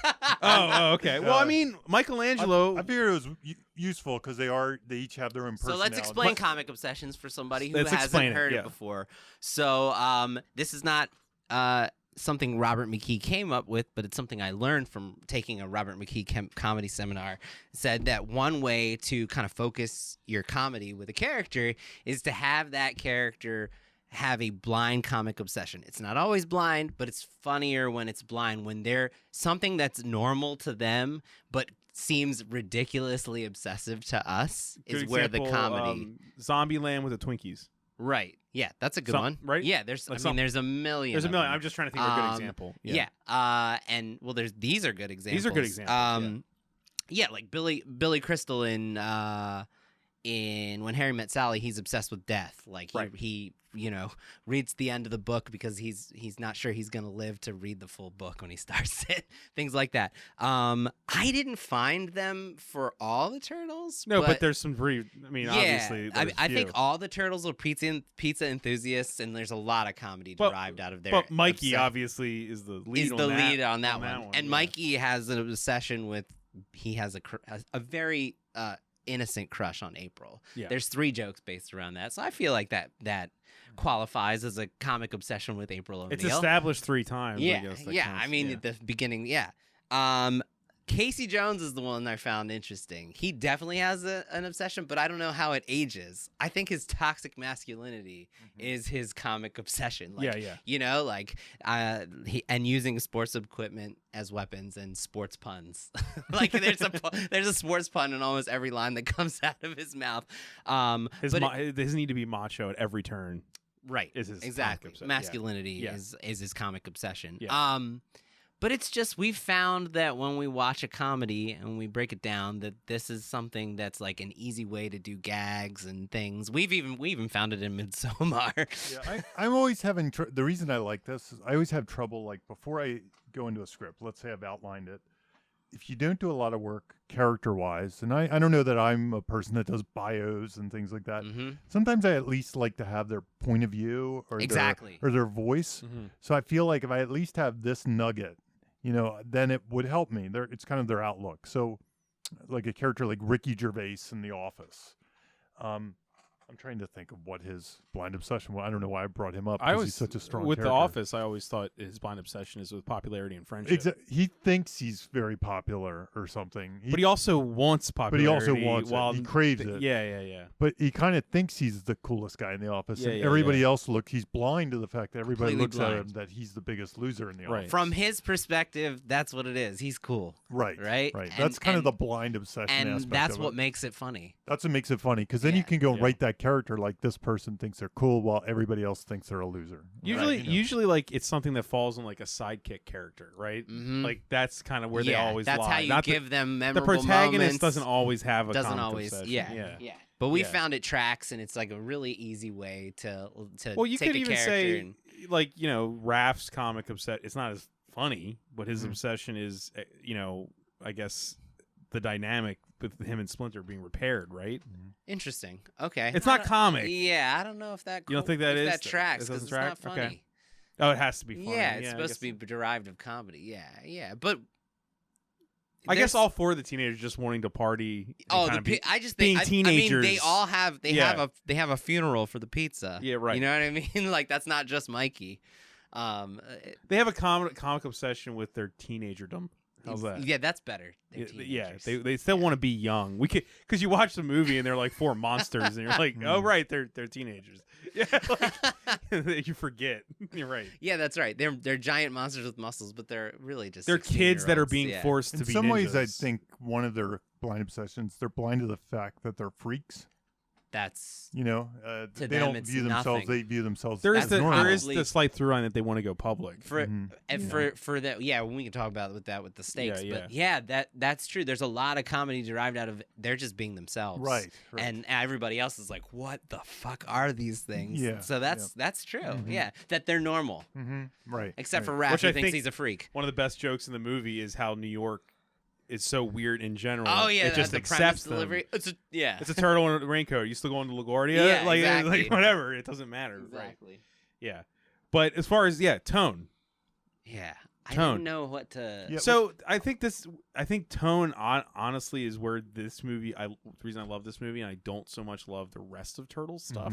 Oh, okay. Well, I mean, Michelangelo. I figured it was useful because they each have their own So personality. let's explain Comic Obsessions for somebody who Let's hasn't explain it, heard yeah. it before. So this is not something Robert McKee came up with, but it's something I learned from taking a Robert McKee comedy seminar. It said that one way to kind of focus your comedy with a character is to have that character have a blind comic obsession. It's not always blind, but it's funnier when it's blind, when they're something that's normal to them but seems ridiculously obsessive to us. Good is where example, the comedy Zombieland with the Twinkies. right. Yeah, that's a good one. Right? Yeah, there's Like there's a million. There's a of million. them. I'm just trying to think of a good example. Yeah. And well, these are good examples. These are good examples. Yeah, like Billy Crystal in in When Harry Met Sally, he's obsessed with death. Like he reads the end of the book because he's not sure he's gonna live to read the full book when he starts it. Things like that. I didn't find them for all the turtles. No, but there's some pretty. I mean, obviously, I think all the turtles are pizza enthusiasts, and there's a lot of comedy derived out of their. But Mikey obviously is the lead. Lead on that one. And Mikey has an obsession with. He has a very innocent crush on April. Yeah. There's 3 jokes based around that, so I feel like that qualifies as a comic obsession with April O'Neil. It's established 3 times. Yeah, I guess, I mean, at the beginning, Casey Jones is the one I found interesting. He definitely has an obsession, but I don't know how it ages. I think his toxic masculinity is his comic obsession. Like, and using sports equipment as weapons and sports puns. Like there's a sports pun in almost every line that comes out of his mouth. His need to be macho at every turn. Right. Is his exactly. Masculinity is his comic obsession. Yeah. But it's just we've found that when we watch a comedy and we break it down, that this is something that's like an easy way to do gags and things. We even found it in Midsommar. Yeah, I'm always having the reason I like this is I always have trouble, like, before I go into a script. Let's say I've outlined it. If you don't do a lot of work character-wise, and I don't know that I'm a person that does bios and things like that. Sometimes I at least like to have their point of view or their voice. So I feel like if I at least have this nugget, then it would help me. It's kind of their outlook. So, like a character like Ricky Gervais in The Office. I'm trying to think of what his blind obsession was. I don't know why I brought him up because he's such a strong character. The Office, I always thought his blind obsession is with popularity and friendship. He thinks he's very popular or something. But he also wants popularity. But he also wants it. He craves it. Yeah. But he kind of thinks he's the coolest guy in The Office. And everybody else he's blind to the fact that everybody looks at him that he's the biggest loser in The Office. From his perspective, that's what it is. He's cool. Right. And, that's kind of the blind obsession and aspect that's of what it. makes it funny. That's what makes it funny, because then you can go and write that character like this person thinks they're cool while everybody else thinks they're a loser. Usually, like, it's something that falls on like a sidekick character, right? Like that's kind of where they always that's lie. How you give them memorable The protagonist moments. doesn't always have a doesn't comic always obsession. yeah. But we found it tracks, and it's like a really easy way to well, you take could a even character say and, like Raph's comic obsession. It's not as funny, but his obsession is I guess the dynamic with him and Splinter being repaired, right? Interesting. Okay. It's not comic. Yeah, I don't know if that. You don't think that is? That tracks because it's not funny. Okay. Oh, it has to be funny. Yeah, it's supposed to be derived of comedy. Yeah. But I guess all 4 of the teenagers just wanting to party. I just think teenagers. I mean, they all have they have a funeral for the pizza. Yeah, right. You know what I mean? Like that's not just Mikey. They have a comic obsession with their teenagerdom. How's that? Yeah, that's better. They still want to be young. We could, because you watch the movie and they're like 4 monsters, and you're like, oh right, they're teenagers. Yeah, like, you forget. You're right. Yeah, that's right. They're giant monsters with muscles, but they're really just kids that are being forced to be. In some ways, I ninjas. think one of their blind obsessions, they're blind to the fact that they're freaks. That's they them, don't view themselves. nothing. They view themselves. There as is normal. the slight through line that they want to go public. for that. Yeah, we can talk about with the stakes. Yeah, but that's true. There's a lot of comedy derived out of they're just being themselves, right. And everybody else is like, what the fuck are these things? Yeah. So that's true. Yeah, that they're normal. Right. Except for Which Raph, I who thinks think he's a freak. One of the best jokes in the movie is how New York is so weird in general. Oh yeah, it just the accepts them. delivery. It's a turtle in a raincoat. You still going to LaGuardia? Yeah, like, exactly. like whatever. It doesn't matter. Exactly. Right? Yeah. But as far as tone. Yeah. I Tone. didn't know what to. Yeah. So I think tone honestly is where this movie. The reason I love this movie, and I don't so much love the rest of Turtles stuff,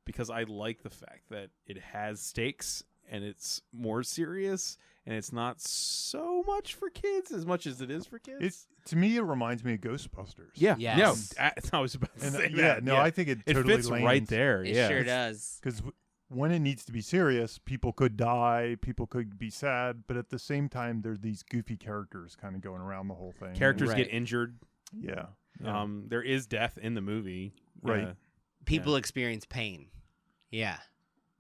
because I like the fact that it has stakes and it's more serious, and it's not so much for kids as much as it is for kids. To me, it reminds me of Ghostbusters. Yeah. Yes. No, I was about to say yeah, that. no, I think it totally fits lands. right there. It yeah. sure does. Because when it needs to be serious, people could die, people could be sad, but at the same time, there's these goofy characters kind of going around the whole thing. Characters Right. get injured. Yeah. There is death in the movie. Right. People experience pain. Yeah.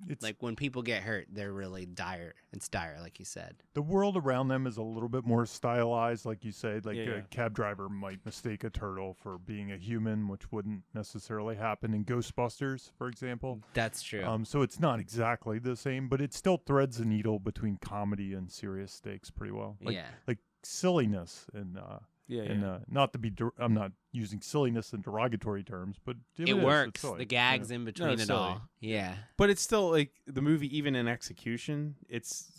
It's Like when people get hurt, they're really dire. It's dire, like you said. the world around them is a little bit more stylized, like you said. Like Yeah. a cab driver might mistake a turtle for being a human, which wouldn't necessarily happen in Ghostbusters, for example. That's true. So it's not exactly the same, but it still threads the needle between comedy and serious stakes pretty well. Like, yeah. like silliness and not to be I'm not using silliness in derogatory terms, but It is, it's works. silly, The gags in between it's it silly. all. Yeah. But it's still like the movie, even in execution, it's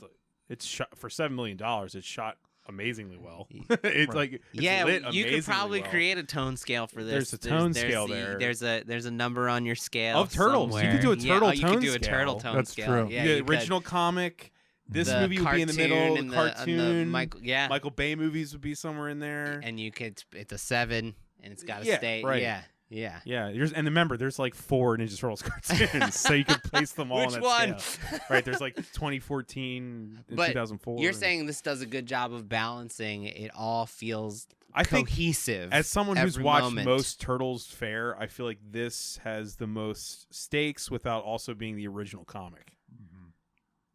shot for $7 million. It's shot amazingly well. It's Right. like it's Yeah, lit you could amazingly probably well. create a tone scale for this. There's a tone scale the- there. There's a number on your scale Of turtles. You somewhere. could do a Yeah, turtle you could tone do a turtle scale. tone That's scale. true. Yeah, the you could. original comic. This The movie would be in the middle. cartoon The and the cartoon. Michael, Michael Bay movies would be somewhere in there. and you could. It's a 7, and it's got to Yeah, stay. right. Yeah, yeah. Yeah, and remember, there's like 4 Ninja Turtles cartoons, so you could place them all Which on that one? scale. Right, there's like 2014 and But 2004. You're saying this does a good job of balancing. It all feels I think cohesive. as someone who's every watched moment. most Turtles fare, I feel like this has the most stakes without also being the original comic.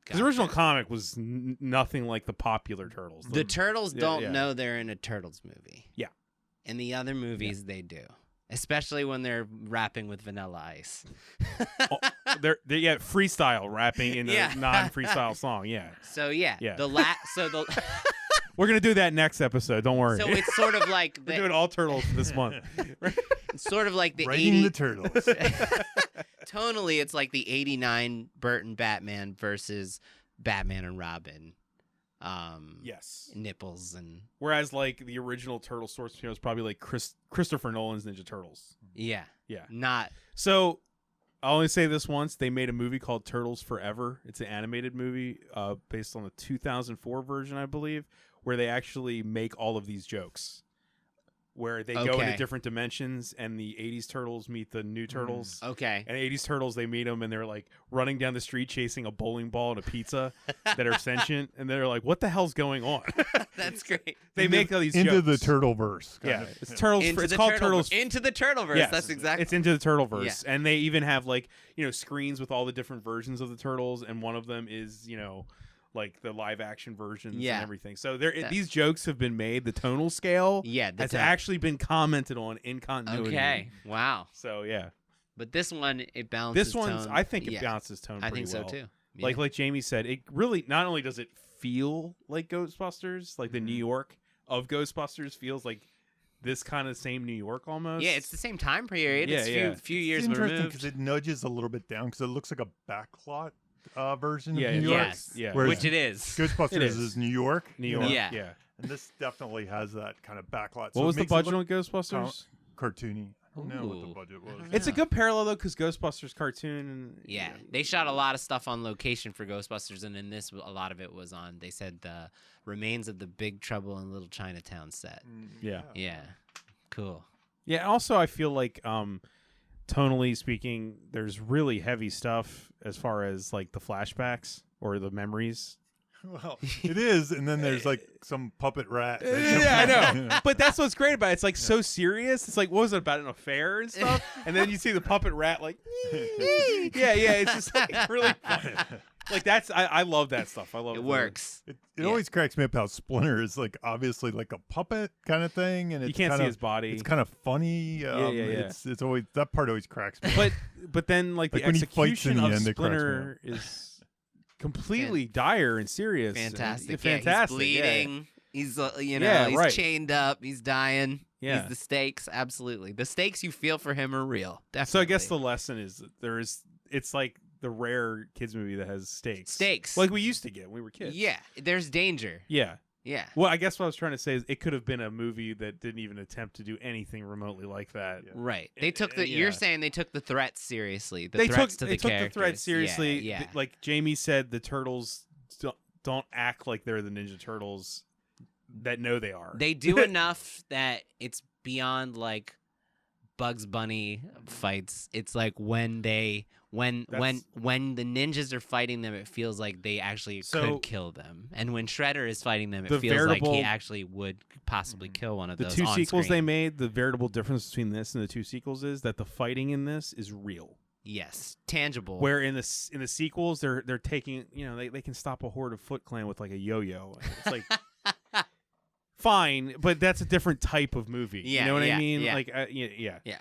Because the original comic was nothing like the popular Turtles. The Turtles Yeah, don't yeah. know they're in a Turtles movie. Yeah. In the other movies, they do. Especially when they're rapping with Vanilla Ice. they're freestyle rapping in a Yeah. non-freestyle song. Yeah, So yeah, Yeah. we're gonna do that next episode. Don't worry. so it's sort of like We're doing all Turtles this month. it's sort of like the Writing 80 the turtles. Tonally, it's like the 89 Burton Batman versus Batman and Robin. Yes. Nipples and Whereas like the original Turtle source material is probably like Christopher Nolan's Ninja Turtles. yeah, Yeah. not So I'll only say this once. They made a movie called Turtles Forever. It's an animated movie based on the 2004 version, I believe, where they actually make all of these jokes. Where they go Okay. into different dimensions, and the 80s Turtles meet the new Turtles. okay. And 80s Turtles, they meet them, and they're like running down the street chasing a bowling ball and a pizza that are sentient. And they're like, what the hell's going on? That's great. They make all these into jokes. the Turtleverse. Yeah, kind of. it's Turtles. It's called Turtles. Into the Turtleverse. Yes, That's exactly. It's into the Turtleverse, and they even have like screens with all the different versions of the Turtles, and one of them is like the live action versions Yeah. and everything. So these jokes have been made. The tonal scale Yeah, has actually been commented on in continuity. Okay. Wow. So yeah, But this one, it balances this one's tone. I think it Yeah, balances tone. I Pretty think so well. too. Yeah. Like Jamie said, it really not only does it feel like Ghostbusters, like the New York of Ghostbusters feels like this kind of same New York almost. yeah, it's the same time period. Yeah, it's yeah. few It's years interesting removed. because it nudges a little bit down because it looks like a backlot version Yeah, of it New York. Yes. Yeah. Whereas Which it is. Ghostbusters It is. is. New York. New you know? York. Yeah. Yeah. And this definitely has that kind of backlot. What it was the makes it budget look on Ghostbusters? cartoony. I don't know what the Ooh. budget was. I don't It's a know. good parallel though, because Ghostbusters cartoon. And, Yeah, they shot a lot of stuff on location for Ghostbusters, and in this, a lot of it was on. They said the remains of the Big Trouble in Little Chinatown set. Yeah. Yeah, cool. Yeah. Also, I feel like, tonally speaking, there's really heavy stuff as far as like the flashbacks or the memories. Well, it is, and then there's like some puppet rat. that Yeah, I jumps- know. But that's what's great about it. It's like so serious. It's like, what was it about, an affair and stuff? And then you see the puppet rat like, yeah. It's just like really fun. Like that's I love that stuff. I love It the- works. It Yeah. always cracks me up how Splinter is like obviously like a puppet kind of thing, and it's You can't kind see of, his body. It's kind of funny. Yeah. It's always that part always cracks me. But then like the Like when he fights in execution the of end, it cracks me Splinter is completely dire and serious. Fantastic. And, Yeah, fantastic. he's yeah. bleeding. He's Yeah, he's right. chained up. He's dying. Yeah. He's the stakes. Absolutely, the stakes you feel for him are real. Definitely. So I guess the lesson is that it's like the rare kids movie that has stakes. Stakes. Like we used to get when we were kids. Yeah, there's danger. Yeah. Yeah. Well, I guess what I was trying to say is it could have been a movie that didn't even attempt to do anything remotely like that. Yeah. Right. They took the. yeah. You're saying they took the threats seriously. The They threats took to they the took the characters. threat seriously. Yeah. Like Jamie said, the turtles don't act like they're the Ninja Turtles that know they are. They do enough that it's beyond like Bugs Bunny fights. It's like when the ninjas are fighting them, it feels like they actually So- could kill them. And when Shredder is fighting them, it The feels like he veritable- actually would possibly kill one of the those. two on sequels they screen. made, the veritable difference between this and the two sequels is that the fighting in this is real. Yes, tangible. Where in the sequels they're taking, they can stop a horde of Foot Clan with like a yo-yo. It's like fine, but that's a different type of movie. Yeah, you know what I mean? yeah. Like yeah.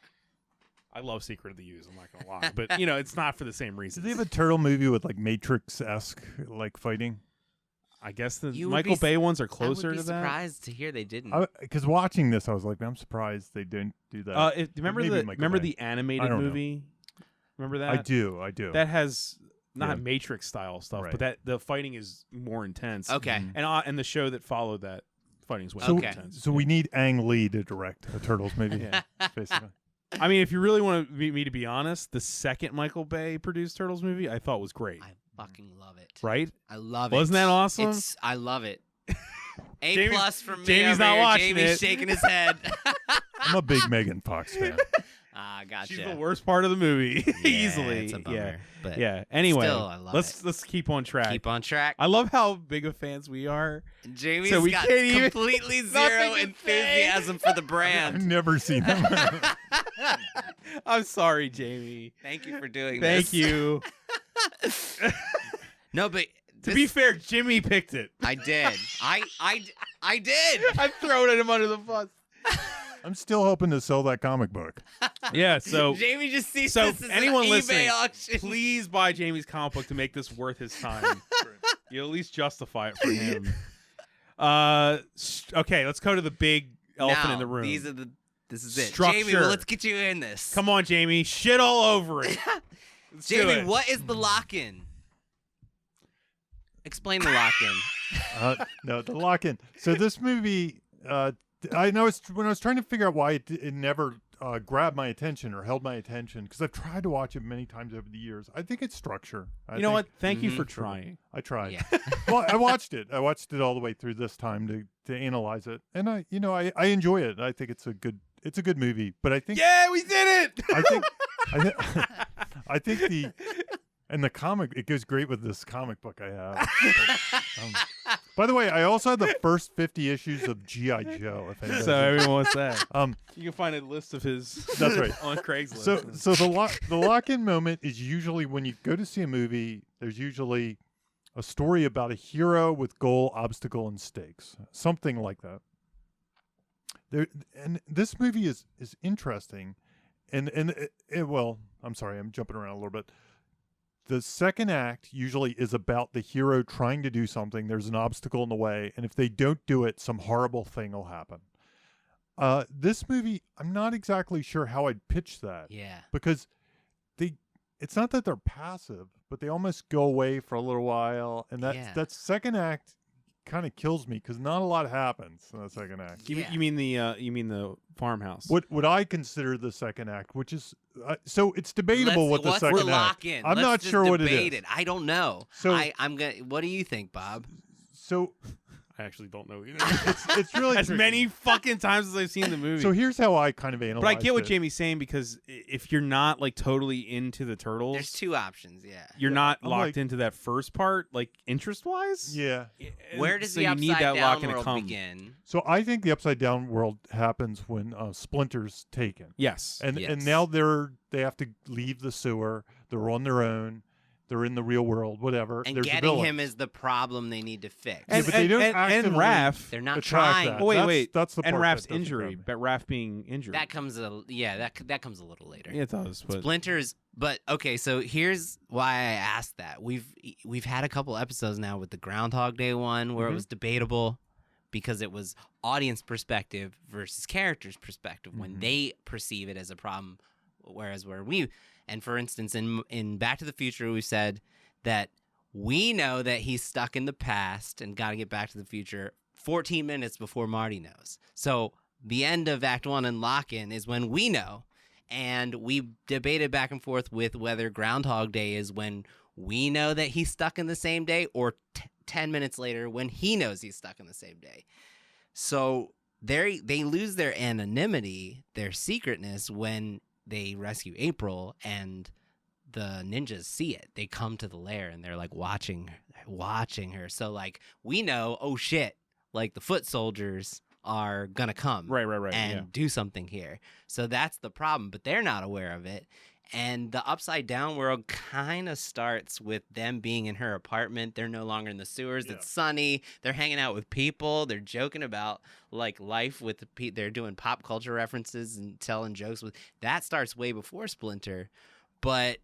I love Secret of the Ooze, I'm not gonna lie, but it's not for the same reason. Did they have a turtle movie with like Matrix-esque like fighting? I guess the You would Michael be Bay ones are I closer would be to that. surprised to hear they didn't. Because watching this, I was like, I'm surprised they didn't do that. Remember Maybe the Michael remember Bay. the animated know. movie? Remember that? I do. That has not Yeah. Matrix style stuff, Right. but that the fighting is more intense. Okay. And the show that followed that fighting is way So, more Okay. intense. so we need Ang Lee to direct a Turtles movie. Yeah. Basically. I mean, if you really want me to be honest, the second Michael Bay produced Turtles movie I thought was great. I fucking love it. Right? I love it. Wasn't that awesome? I love it. A Jamie's- plus from me. Jamie's over not here. watching Jamie's it. shaking his head. I'm a big Megan Fox fan. Gotcha. She's the worst part of the movie. Yeah, Easily. It's a bummer. But Yeah. Anyway, still, I love let's keep on track. keep on track. I love how big of fans we are. Jamie's so we got can't even- completely Nothing zero to enthusiasm for the I've brand. never seen them. I'm sorry, Jamie. Thank you for doing Thank this. you. No, but To be fair, Jimmy picked it. I did. I did. I'm throwing him under the bus. I'm still hoping to sell that comic book. Yeah, so Jamie just sees so this as anyone an listening, eBay auction. please buy Jamie's comic book to make this worth his time. You at least justify it for him. Okay, let's go to the big elephant Now, in the room. This is it. Structure. Jamie, well, let's get you in this. Come on, Jamie. Shit all over it. Let's do Jamie, it. what is the lock-in? Explain the lock-in. No, the lock-in. So this movie, I know when I was trying to figure out why it never grabbed my attention or held my attention, because I've tried to watch it many times over the years. I think it's structure. You know what? Thank you for trying. I tried. Yeah. Well, I watched it. I watched it all the way through this time to analyze it, and I enjoy it. I think it's a good movie. But I think Yeah, we did it. I think the comic, it goes great with this comic book I have. By the way, I also had the first 50 issues of G.I. Joe. If anybody So everyone wants that. um, You can find a list of his. That's right. On Craigslist. so the lock-in moment is usually when you go to see a movie. There's usually a story about a hero with goal, obstacle, and stakes, something like that. And this movie is interesting, well, I'm sorry, I'm jumping around a little bit. The second act usually is about the hero trying to do something. There's an obstacle in the way, and if they don't do it, some horrible thing will happen. This movie, I'm not exactly sure how I'd pitch that. Yeah. Because it's not that they're passive, but they almost go away for a little while, and that second act kind of kills me because not a lot happens in the second act. You mean the farmhouse? What I consider the second act, which is so it's debatable what the what's second the act. lock-in? I'm Let's not just sure what it debate is. I don't know. So- I'm gonna. What do you think, Bob? So I actually don't know either. it's really as tricky. many fucking times as I've seen the movie. So here's how I kind of analyze. but I get what it. Jamie's saying, because if you're not like totally into the turtles, There's two options. Yeah. you're not I'm locked like- into that first part, like interest wise. Yeah. Where does so the you need upside that lock down in to world come. begin? So I think the upside down world happens when Splinter's taken, Yes. and Yes. now they have to leave the sewer. They're on their own. They're in the real world. Whatever. And There's a getting villain. him is the problem they need to fix. Yeah, but they don't and actively Raph. They're not attract trying. that. Oh, wait, That's- wait. That's the And part Raph's that doesn't injury, grab me. but Raph being injured. That comes that comes a little later. Yeah, it does. But Splinters, but okay, so here's why I asked that. We've had a couple episodes now with the Groundhog Day one where it was debatable because it was audience perspective versus characters perspective when they perceive it as a problem, whereas and for instance in Back to the Future we said that we know that he's stuck in the past and got to get back to the future 14 minutes before Marty knows. So the end of Act 1 and lock-in is when we know. And we debated back and forth with whether Groundhog Day is when we know that he's stuck in the same day or 10 minutes later when he knows he's stuck in the same day. So they lose their anonymity, their secretness, when they rescue April and the ninjas see it. They come to the lair and they're like watching her. So like we know, oh shit, like the foot soldiers are gonna come right, and do something here. So that's the problem, but they're not aware of it. And the Upside Down world kind of starts with them being in her apartment. They're no longer in the sewers. Yeah. It's sunny. They're hanging out with people. They're joking about like life with they're doing pop culture references and telling jokes with that starts way before Splinter. But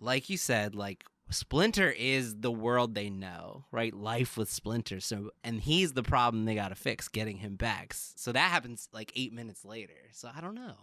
like you said, like Splinter is the world they know, right? Life with Splinter. So, and he's the problem they got to fix, getting him back. So that happens like 8 minutes later. So I don't know.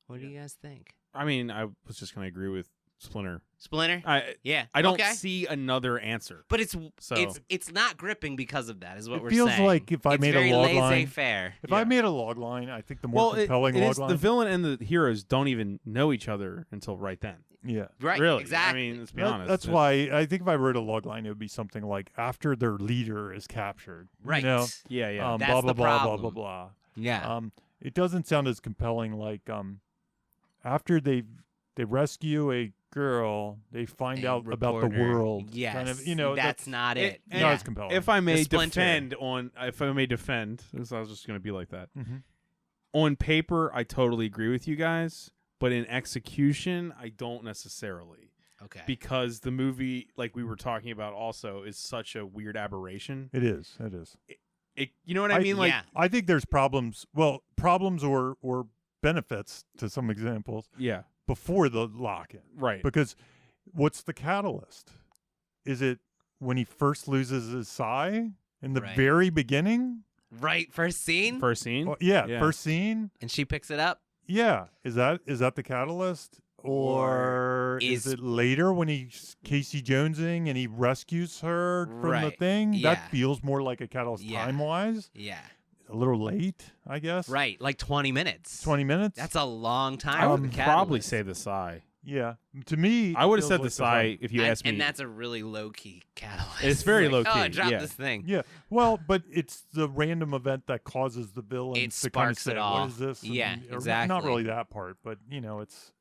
What do you guys think? I mean, I was just going to agree with Splinter. Splinter? Yeah. I don't Okay. see another answer. But So- it's not gripping because of that, is what It we're feels saying. like if I It's made a very log line- laissez-faire. If Yeah. I made a log line, I think the more compelling it log is, line. the villain and the heroes don't even know each other until right then. Yeah. Right, Really? exactly. I mean, let's be honest. That's why I think if I wrote a log line, it would be something like after their leader is captured. Right. You know? Yeah, yeah. That's blah, the blah, blah, blah, problem. blah, Yeah. blah. It doesn't sound as compelling like after they rescue a girl, they find A out about the reporter. world. Yes. Kind of, you know, that's not it. and not Yeah. as compelling. if I may Splinter. if I may defend, because I was just going to be like that. Mhm. On paper, I totally agree with you guys, but in execution, I don't necessarily. Okay. Because the movie, like we were talking about, also is such a weird aberration. It is. It is. You know what I mean? Like, yeah. I think there's problems. Well, problems or benefits to some examples yeah, before the lock-in. right. Because what's the catalyst? Is it when he first loses his sigh in the Right. very beginning? Right. First scene, First scene. Oh, yeah, Yeah. first scene. and she picks it up. Yeah, is that the catalyst, or is is- it later when he's Casey Jonesing and he rescues her from the Right. thing? Yeah. That feels more like a catalyst Yeah. time-wise. Yeah. A little late, I guess. Right. Like 20 minutes. 20 minutes. That's a long time. I for would the probably catalyst. say the sigh. Yeah, to me, I would have it said feels the like sigh if you asked me. And that's a really low key catalyst. It's very Like, low Oh, key, I dropped yeah. this thing. Yeah, well, but it's the random event that causes the villains It to kind of sparks it say, all. "What is this?" Yeah, or Not exactly. really that part, but you know, it's.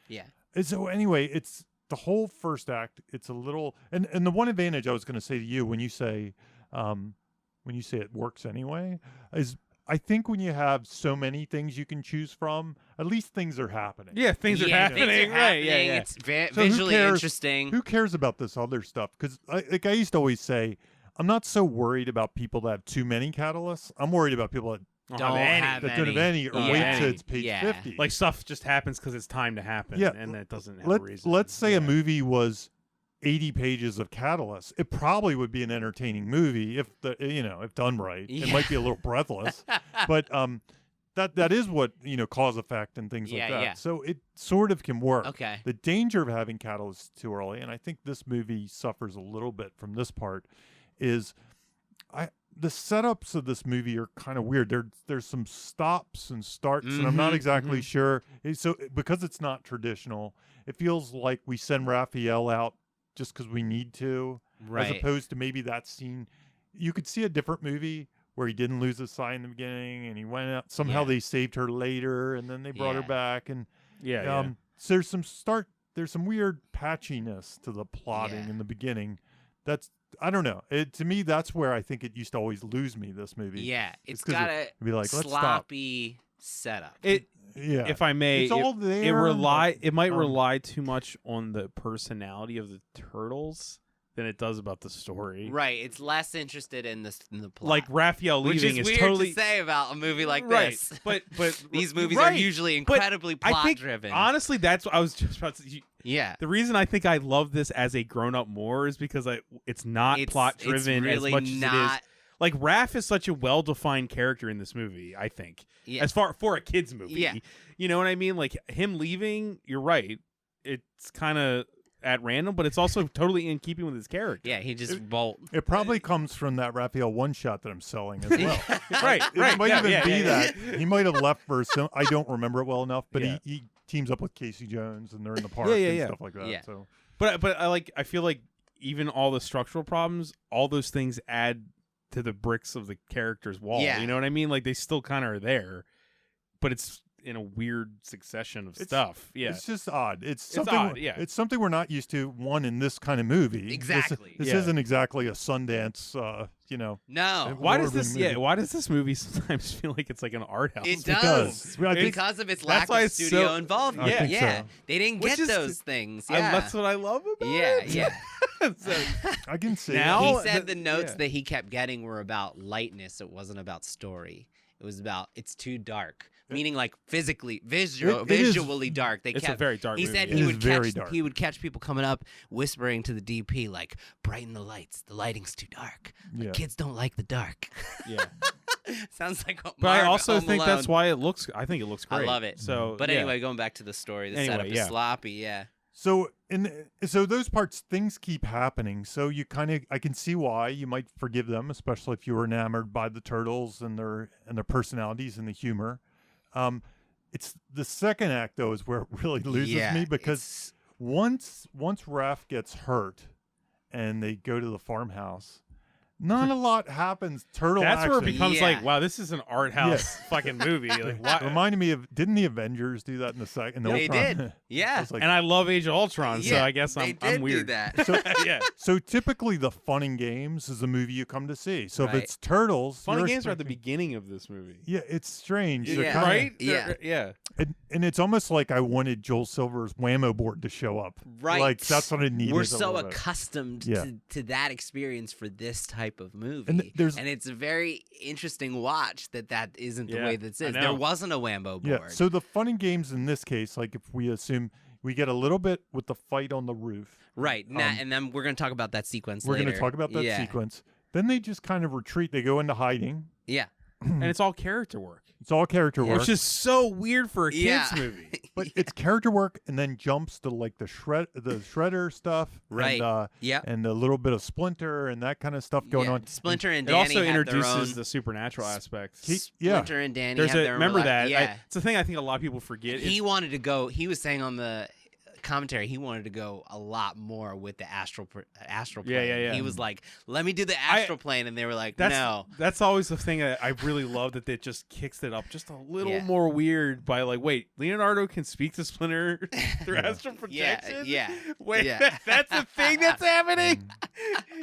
Yeah. And so anyway, it's the whole first act. It's a little, and the one advantage I was going to say to you when you say it works anyway is. I think when you have so many things you can choose from, at least things are happening. Yeah, things are Yeah, happening. things are Right? Yeah, happening. yeah. It's So who visually cares? interesting. Who cares about this other stuff? Because I used to always say, I'm not so worried about people that have too many catalysts. I'm worried about people that Don't Don't have any. have that don't have any or Yeah. wait till it's page Yeah. 50. Like stuff just happens because it's time to happen. Yeah, and it doesn't have a reason. Let's say yeah. a movie was 80 pages of catalysts. It probably would be an entertaining movie if if done right. It Yeah. might be a little breathless, but that is what cause effect and things Yeah, like that. yeah. So it sort of can work. Okay. The danger of having catalysts too early, and I think this movie suffers a little bit from this part, is the setups of this movie are kind of weird. There's some stops and starts, and I'm not Mhm, exactly sure. So because it's not traditional, it feels like we send Raphael out just because we need to, Right. as opposed to maybe that scene. You could see a different movie where he didn't lose his sigh in the beginning, and he went out. Somehow Yeah. they saved her later, and then they brought her Yeah. back, and Yeah, so there's some weird patchiness to the plotting Yeah. in the beginning. That's I don't know. To me, that's where I think it used to always lose me. This movie, Yeah. It's 'cause got it'd a be like, let's stop. sloppy setup. It, Yeah, if I may, it's all there. it might um, rely too much on the personality of the turtles than it does about the story. Right. It's less interested in the plot. Like Raphael which leaving is is weird totally to say about a movie like right. this. But These movies are right. usually But incredibly I plot think driven. honestly, that's what I was just about to. Yeah. The reason I think I love this as a grown up more is because it's not plot driven it's really as much as it is. not, Like Raph is such a well defined character in this movie. I think Yeah. as far for a kids movie, Yeah. you know what I mean. Like him leaving, you're right. It's kind of at random, but it's also totally in keeping with his character. Yeah, he just bolt. It probably comes from that Raphael one shot that I'm selling as well. right. It might yeah, even yeah, be yeah, that he might have left for some. I don't remember it well enough, but Yeah. he teams up with Casey Jones and they're in the park yeah, and yeah. stuff like that. Yeah. So But I feel like even all the structural problems, all those things add to the bricks of the character's wall. Yeah. You know what I mean? Like they still kind of are there, but it's in a weird succession of stuff. Yeah, it's just odd. It's something. odd, yeah. It's something we're not used to. One in this kind of movie. Exactly. This Yeah. isn't exactly a Sundance. No, why does award-winning this? movie. Yeah, why does this movie sometimes feel like it's like an art house? it It does. does. I think- Because of its that's lack why of it's studio so- involvement. I think yeah. so. They didn't Which get is- those things. Yeah. That's what I love about yeah, it. yeah. So, I can see Now- He Oh, said the- the notes yeah. that he kept getting were about lightness. It wasn't about story. It was about it's too dark, meaning like physically, It is- visually dark. They it's a kept. very dark. He movie. said It he is would very catch dark. he would catch people coming up whispering to the DP like brighten the lights. The lighting's too dark. Yeah. Kids don't like the dark. yeah. Sounds like But I Marv also Home think that's Alone. why it looks. I think it looks I great. love it. So, But yeah. anyway, going back to the story, the Anyway, setup yeah. is sloppy. Yeah. So those parts, things keep happening. So you I can see why you might forgive them, especially if you were enamored by the turtles and their personalities and the humor. It's the second act though is where it really loses Yeah, me because once Raph gets hurt and they go to the farmhouse, not a lot happens. Turtle That's action. where it becomes Yeah. like, wow, this is an art house fucking movie. Like, why? Reminded me of didn't the Avengers do that in the second? They did. I Yeah. was like, And I love Age of Ultron, so Yeah, I guess they I'm did weird. do that. so, yeah. so typically the Fun and Games is a movie you come to see. So if Right. it's turtles, Fun and you're Games are at the expecting- beginning of this movie. Yeah, it's strange. They're Yeah. kinda- Right? Yeah. Yeah. And it's almost like I wanted Joel Silver's Whammo board to show up. Right. Like that's what I needed. We're a so little bit. accustomed Yeah. to that experience for this type of movie. And there's- and it's a very interesting watch that isn't the Yeah, way that I is. know. There wasn't a Whambo board. Yeah. So the Fun and Games in this case, like if we assume we get a little bit with the fight on the roof. right. And then we're going to talk about that sequence We're later. going to talk about that Yeah. sequence. Then they just kind of retreat. They go into hiding. Yeah. And it's all character work. It's all character work. Which is so weird for a kids Yeah. movie. But it's character work and then jumps to like the shredder stuff. Right. And, Yeah. and a little bit of Splinter and that kind of stuff going Yeah. on. Splinter and It Danny also had their introduces own. the supernatural aspect. Yeah. Splinter and Danny There's had a their own remember rela- that Yeah. it's a thing I think a lot of people forget. He wanted to go. He was saying on the commentary he wanted to go a lot more with the astral plane. Yeah. He was like, "Let me do the astral plane," and they were like, "No." That's always the thing that I really love, that it just kicks it up just a little Yeah. more weird by like, wait, Leonardo can speak to Splinter through astral Yeah, projection? yeah, Wait, yeah. that's the thing that's happening?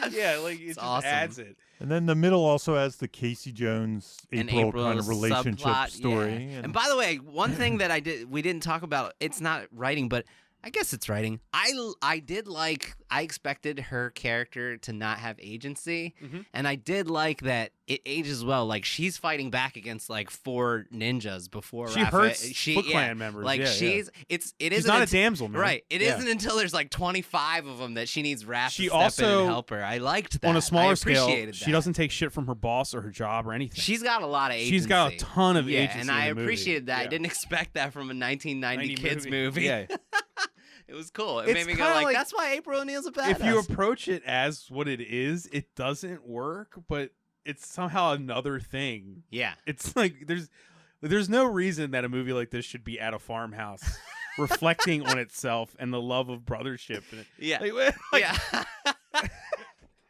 Yeah, like it just awesome. adds it. And then the middle also has the Casey Jones And April kind of April's relationship subplot, story. yeah. And by the way, one thing that we didn't talk about, it's not writing, but I guess it's writing. I expected her character to not have agency, Mhm. and I did like that it ages well. Like she's fighting back against like 4 ninjas before She Raphael- hurts Foot Clan members. Like yeah, it she's isn't not a until- damsel, man. Right. It Yeah. not until there's like 25 of them that she needs Raph She to step in also- and help her. I liked that. On a smaller I scale, appreciated she that. doesn't take shit from her boss or her job or anything. She's got a lot of agency. She's got a ton of yeah, agency. and in I the movie. appreciated that. I Yeah. didn't expect that from a 1990 90 kids movie. Yeah. It was cool. It It's made me go kinda like, like- that's why April O'Neil's a badass. If you approach it as what it is, it doesn't work, but it's somehow another thing. yeah. It's like there's no reason that a movie like this should be at a farmhouse reflecting on itself and the love of brothership. And Yeah. like, yeah.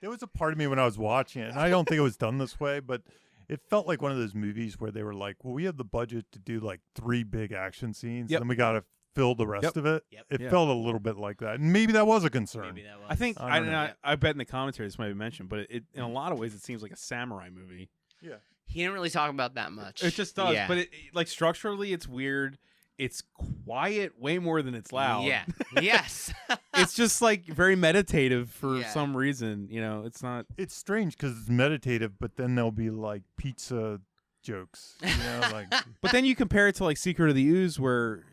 There was a part of me when I was watching it, and I don't think it was done this way, but it felt like one of those movies where they were like, well, we have the budget to do like 3 big action scenes, Yep. and we got to fill the rest Yep. of it. Yep. It Yeah. felt a little bit like that. And maybe that was a concern. Maybe that was. I think I don't know. I bet in the commentary this might be mentioned, but it in a lot of ways it seems like a samurai movie. Yeah. he didn't really talk about that much. It just does, Yeah. but like structurally it's weird. It's quiet way more than it's loud. Yeah. Yes. It's just like very meditative for Yeah. some reason. You know, it's not. It's strange because it's meditative, but then there'll be like pizza jokes. You know, like But then you compare it to like Secret of the Ooze, where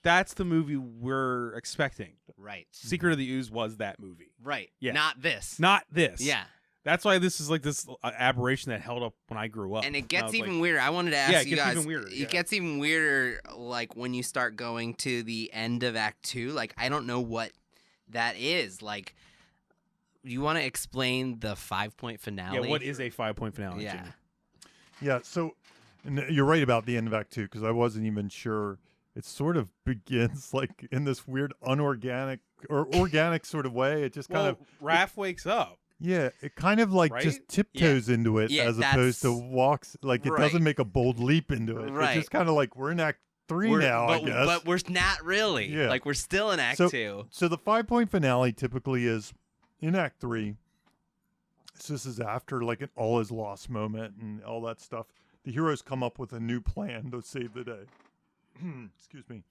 that's the movie we're expecting. Right. Secret of the Ooze was that movie, Right. Yeah. Not this. not this. Yeah. That's why this is like this aberration that held up when I grew up. And it I gets was even like, weirder. I wanted to ask Yeah, it you gets guys. even weirder, yeah. It gets even weirder, like when you start going to the end of Act 2. Like I don't know what that is. Like, you want to explain the 5-point finale? Yeah, what is a 5-point finale? Yeah. Jimmy? yeah. So and you're right about the end of Act 2 because I wasn't even sure. It sort of begins like in this weird unorganic or organic sort of way. It just kind Well, of Raph wakes up. Yeah, it kind of like Right? just tiptoes into it Yeah, as opposed to that's- walks. Like it Right. doesn't make a bold leap into it. Right. It's just kind of like we're in Act 3 now, I guess. But we're not really. Yeah. Like, we're still in Act 2. So the 5-point finale typically is in Act 3. So this is after like an all is lost moment and all that stuff. The heroes come up with a new plan to save the day. Excuse me.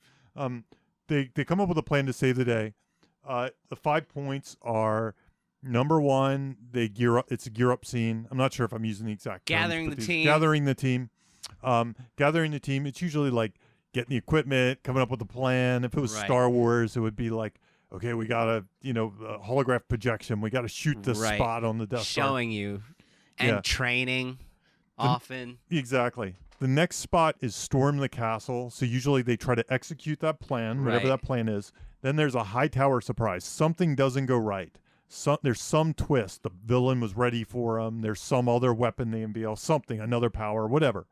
They come up with a plan to save the day. The 5 points are, number 1, they gear up. It's a gear up scene. I'm not sure if I'm using the exact terms, Gathering but the team. Gathering the team. Gathering the team. It's usually like getting the equipment, coming up with a plan. If it was Right. Star Wars, it would be like, okay, we got a holograph projection. We got to shoot this Right. spot on the Death Star. Showing you. And Yeah. training often. Exactly. The next spot is storm the castle. So usually they try to execute that plan, whatever Right. that plan is. Then there's a high tower surprise. Something doesn't go right. There's some twist. The villain was ready for them. There's some other weapon they unveil. Something, another power, whatever.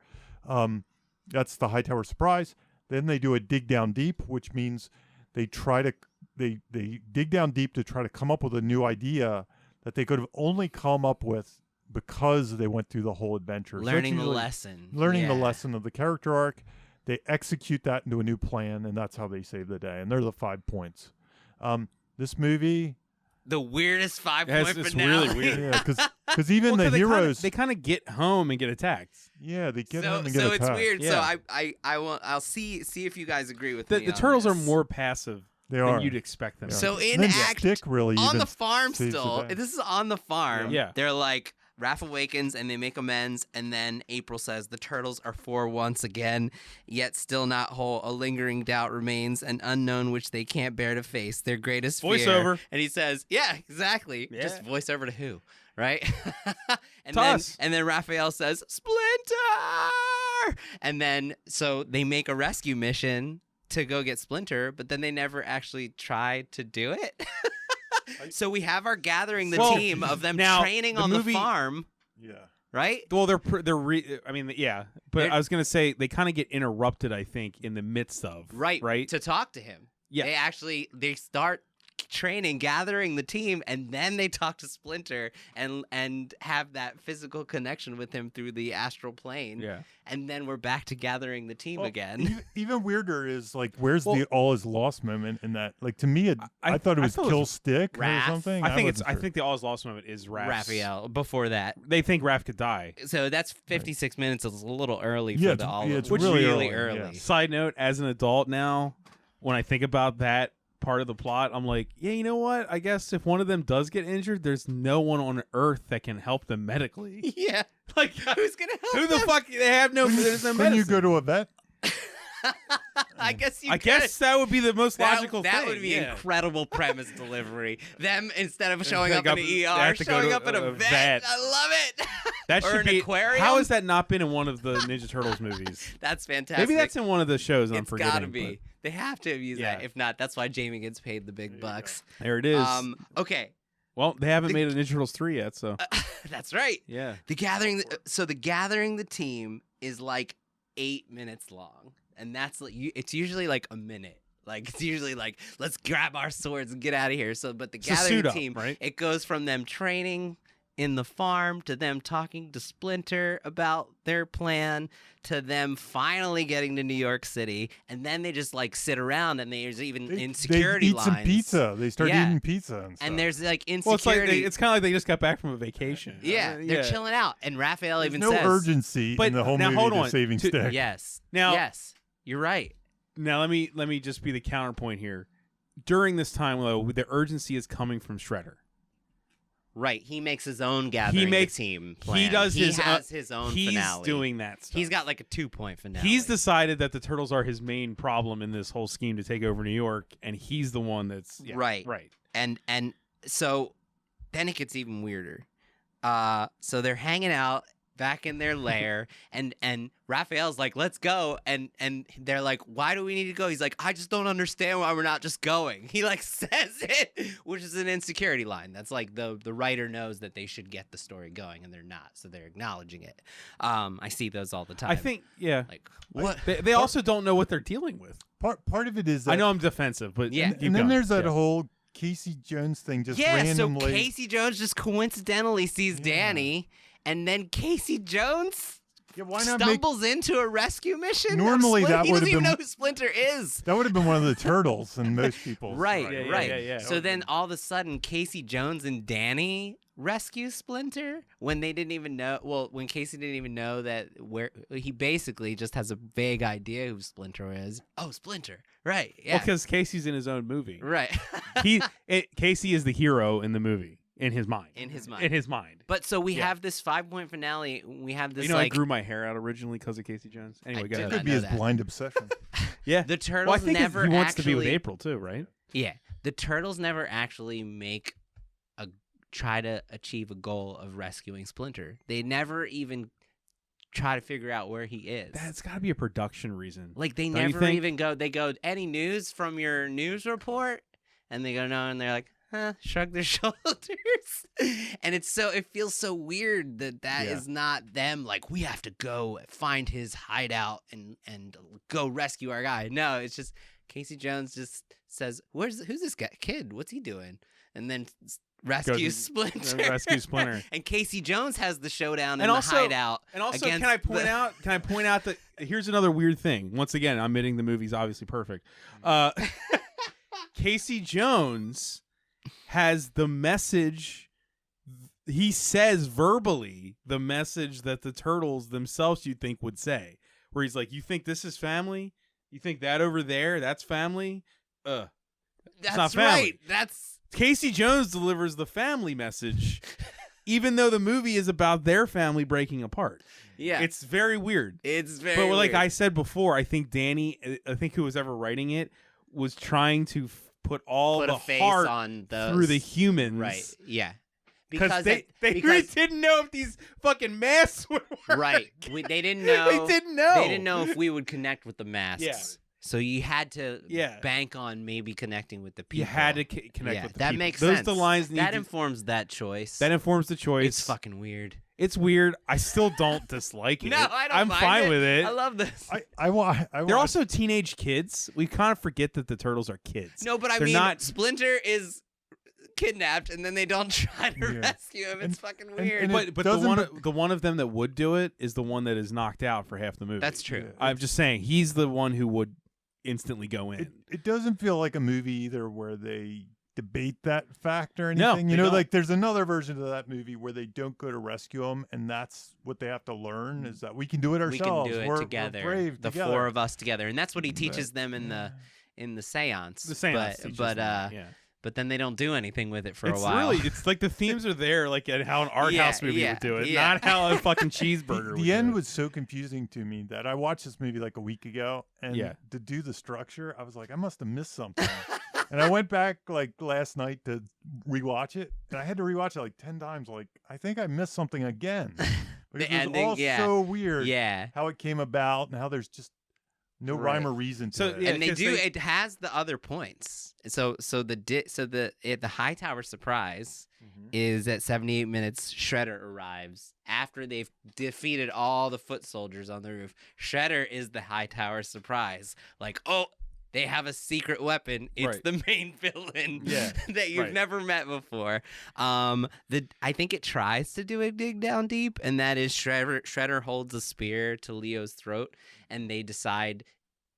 That's the high tower surprise. Then they do a dig down deep, which means they dig down deep to try to come up with a new idea that they could have only come up with because they went through the whole adventure. So Learning that's the usually lesson. learning the Yeah. lesson of the character arc. They execute that into a new plan, and that's how they save the day. And they're the 5 points. This movie, The weirdest 5 Yes, point it's finale. really weird. yeah, because even the heroes, they kind of get home and get attacked. they get so him and get so attacked. it's weird. So Yeah. I'll see if you guys agree with The me. the on turtles are this. more passive They than are. you'd expect them. Yeah. to So be. in And then Act Stick really on even the farm saves the still. day. This is on the farm. Yeah. They're like, Raph awakens and they make amends, and then April says the turtles are for once again, yet still not whole. A lingering doubt remains, an unknown which they can't bear to face. Their greatest fear. Voiceover. And he says, "Yeah, exactly. Yeah. Just voiceover to who, right?" and To then us. and then Raphael says, "Splinter!" And then so they make a rescue mission to go get Splinter, but then they never actually tried to do it. So we have our gathering the Well, team of them now, training the on movie- the farm, Yeah. right? Well, I mean, yeah. But They're- I was gonna say they kind of get interrupted. I think in the midst of Right. right. To talk to him. Yeah. They start training, gathering the team, and then they talk to Splinter and have that physical connection with him through the astral plane. Yeah. And then we're back to gathering the team Well, again. Even weirder is like, where's Well- the all is lost moment in that? Like to me, I thought it was felt kill Stick Raph. or something. I think wasn't I sure. think the all is lost moment is Raph's. Raphael, before that. They think Raph could die. So that's 56 minutes. It's a little early Yeah, for the all. it's which really really early, early. yeah. Side note: as an adult now, when I think about that part of the plot, I'm like, yeah, you know what? I guess if one of them does get injured, there's no one on Earth that can help them medically. Yeah. Like, Who's gonna help who the them? fuck? They have no. There's no Couldn't you medicine. go to a vet? I guess you I could. guess that would be the most logical that thing. would be yeah. incredible premise delivery. Them, instead of showing up They in the they ER, have to go showing to up in a vet. I love it. That Or should an be. aquarium. How has that not been in one of the Ninja Turtles movies? That's fantastic. Maybe that's in one of the shows. I'm It's forgetting. gotta be. They have to have used Yeah. that. If not, that's why Jamie gets paid the big bucks. but there it is. Okay, Well, they haven't made a Ninja Turtles 3 yet, so that's right. yeah. The gathering. So the gathering the team is like 8 minutes long, and that's like it's usually like a minute. Like it's usually like let's grab our swords and get out of here. So, but the It's a gathering suit up, team, right? it goes from them training in the farm to them talking to Splinter about their plan to them finally getting to New York City, and then they just like sit around and there's even insecurity they eat lines. some pizza. They start Yeah. eating pizza and stuff. And there's like Well, it's like insecurity. it's kind of like they just got back from a vacation. yeah, they're chilling out, and Raphael There's even no says, urgency But in the whole now, movie hold to on. saving To- Stick. "Yes, Now- yes, you're right." Now let me just be the counterpoint here. During this time, though, the urgency is coming from Shredder. Right, he makes his own gathering makes- the team plan. He does He his. has his own he's finale. doing that stuff. He's got like a 2-point finale. He's decided that the turtles are his main problem in this whole scheme to take over New York, and he's the one that's Right. Right. and so then it gets even weirder. So they're hanging out back in their lair, and Raphael's like, "Let's go," and they're like, "Why do we need to go?" He's like, "I just don't understand why we're not just going." He like says it, which is an insecurity line. That's like the writer knows that they should get the story going, and they're not, so they're acknowledging it. I see those all the time. I think like what? they also don't know what they're dealing with. Part of it is that, I know I'm defensive, but Yeah. keep and then going. there's that Yeah. whole Casey Jones thing just Yeah, randomly. so Casey Jones just coincidentally sees Yeah. Danny, and then Casey Jones Yeah, why not make? stumbles into a rescue mission. Normally that he would doesn't have even been- know who Splinter is. That would have been one of the turtles in most people's. Right, Yeah, right. yeah, yeah. So then all of a sudden, Casey Jones and Danny rescue Splinter when they didn't even know. Well, when Casey didn't even know that where he basically just has a vague idea who Splinter is. Oh, Splinter. Right. Yeah. Because Casey's in his own movie. Right. Casey is the hero in the movie in his mind. In his mind. In his mind. But so we Yeah. have this 5-point finale. We have this You know, like I grew my hair out originally because of Casey Jones. Anyway, go did ahead. not Could be know his that. blind obsession. Yeah. the Turtles Well, I think never he wants actually to be with April too, right? Yeah. The Turtles never actually try to achieve a goal of rescuing Splinter. They never even try to figure out where he is. That's got to be a production reason. Like they Don't you never think? even go. They go, any news from your news report? And they go, no, and they're like, huh, shrug their shoulders. And it feels so weird that Yeah. is not them. Like, we have to go find his hideout and go rescue our guy. No, it's just Casey Jones just says, who's this guy kid? What's he doing? And then rescues Splinter. Rescue Splinter. And Casey Jones has the showdown And in also- the hideout. And also, against can I point the- out? Can I point out that here's another weird thing? Once again, I'm admitting the movie's obviously perfect. Casey Jones has the message. He says verbally the message that the turtles themselves you'd think would say, where he's like, "You think this is family? You think that over there that's family? That's not family. right. That's Casey Jones delivers the family message, even though the movie is about their family breaking apart. yeah. It's very weird. It's very. But like weird. I said before, I think who was ever writing it, was trying to put all put the a face heart on those through the humans. right. Yeah. Because they really because- didn't know if these fucking masks would work. right. They didn't know. They didn't know. They didn't know if we would connect with the masks. Yeah. So you had to Yeah. bank on maybe connecting with the people. You had to connect yeah, with the that people. makes Those sense. the lines need that to- informs that choice. that informs the choice. It's fucking weird. It's weird. I still don't dislike it. No, I don't I'm mind fine it. with it. I love this. They're also teenage kids. We kind of forget that the turtles are kids. no, but I they're mean, not- Splinter is kidnapped, and then they don't try to Yeah. rescue him. It's And- fucking and weird. it But doesn't- the one of them that would do it is the one that is knocked out for half the movie. That's true. Yeah. I'm just saying he's the one who would instantly go in. It doesn't feel like a movie either where they debate that fact or No, anything. they You know, don't. like there's another version of that movie where they don't go to rescue him, and that's what they have to learn is that we can do it we ourselves. can do it We're together. brave the together. four of us together, and that's what he teaches But- them in the seance. the seance, but teaches but them, yeah. but then they don't do anything with it for It's a while. really, it's like the themes are there, like at how an art Yeah, house movie yeah, would do it, yeah. not how a fucking cheeseburger would The do end it. was so confusing to me that I watched this movie like a week ago, and Yeah. to do the structure, I was like, I must have missed something. And I went back like last night to rewatch it, and I had to rewatch it like 10 times. Like, I think I missed something again. Because it was ending, all yeah. so weird yeah. how it came about and how there's just no Right. rhyme or reason to So, it. yeah, And they 'cause do. they- It has the other points. So the Hightower surprise Mhm. is at 78 minutes. Shredder arrives after they've defeated all the foot soldiers on the roof. Shredder is the Hightower surprise. Like, oh, they have a secret weapon. It's Right. the main villain Yeah. that you've Right. never met before. I think it tries to do a dig down deep, and that is Shredder holds a spear to Leo's throat, and they decide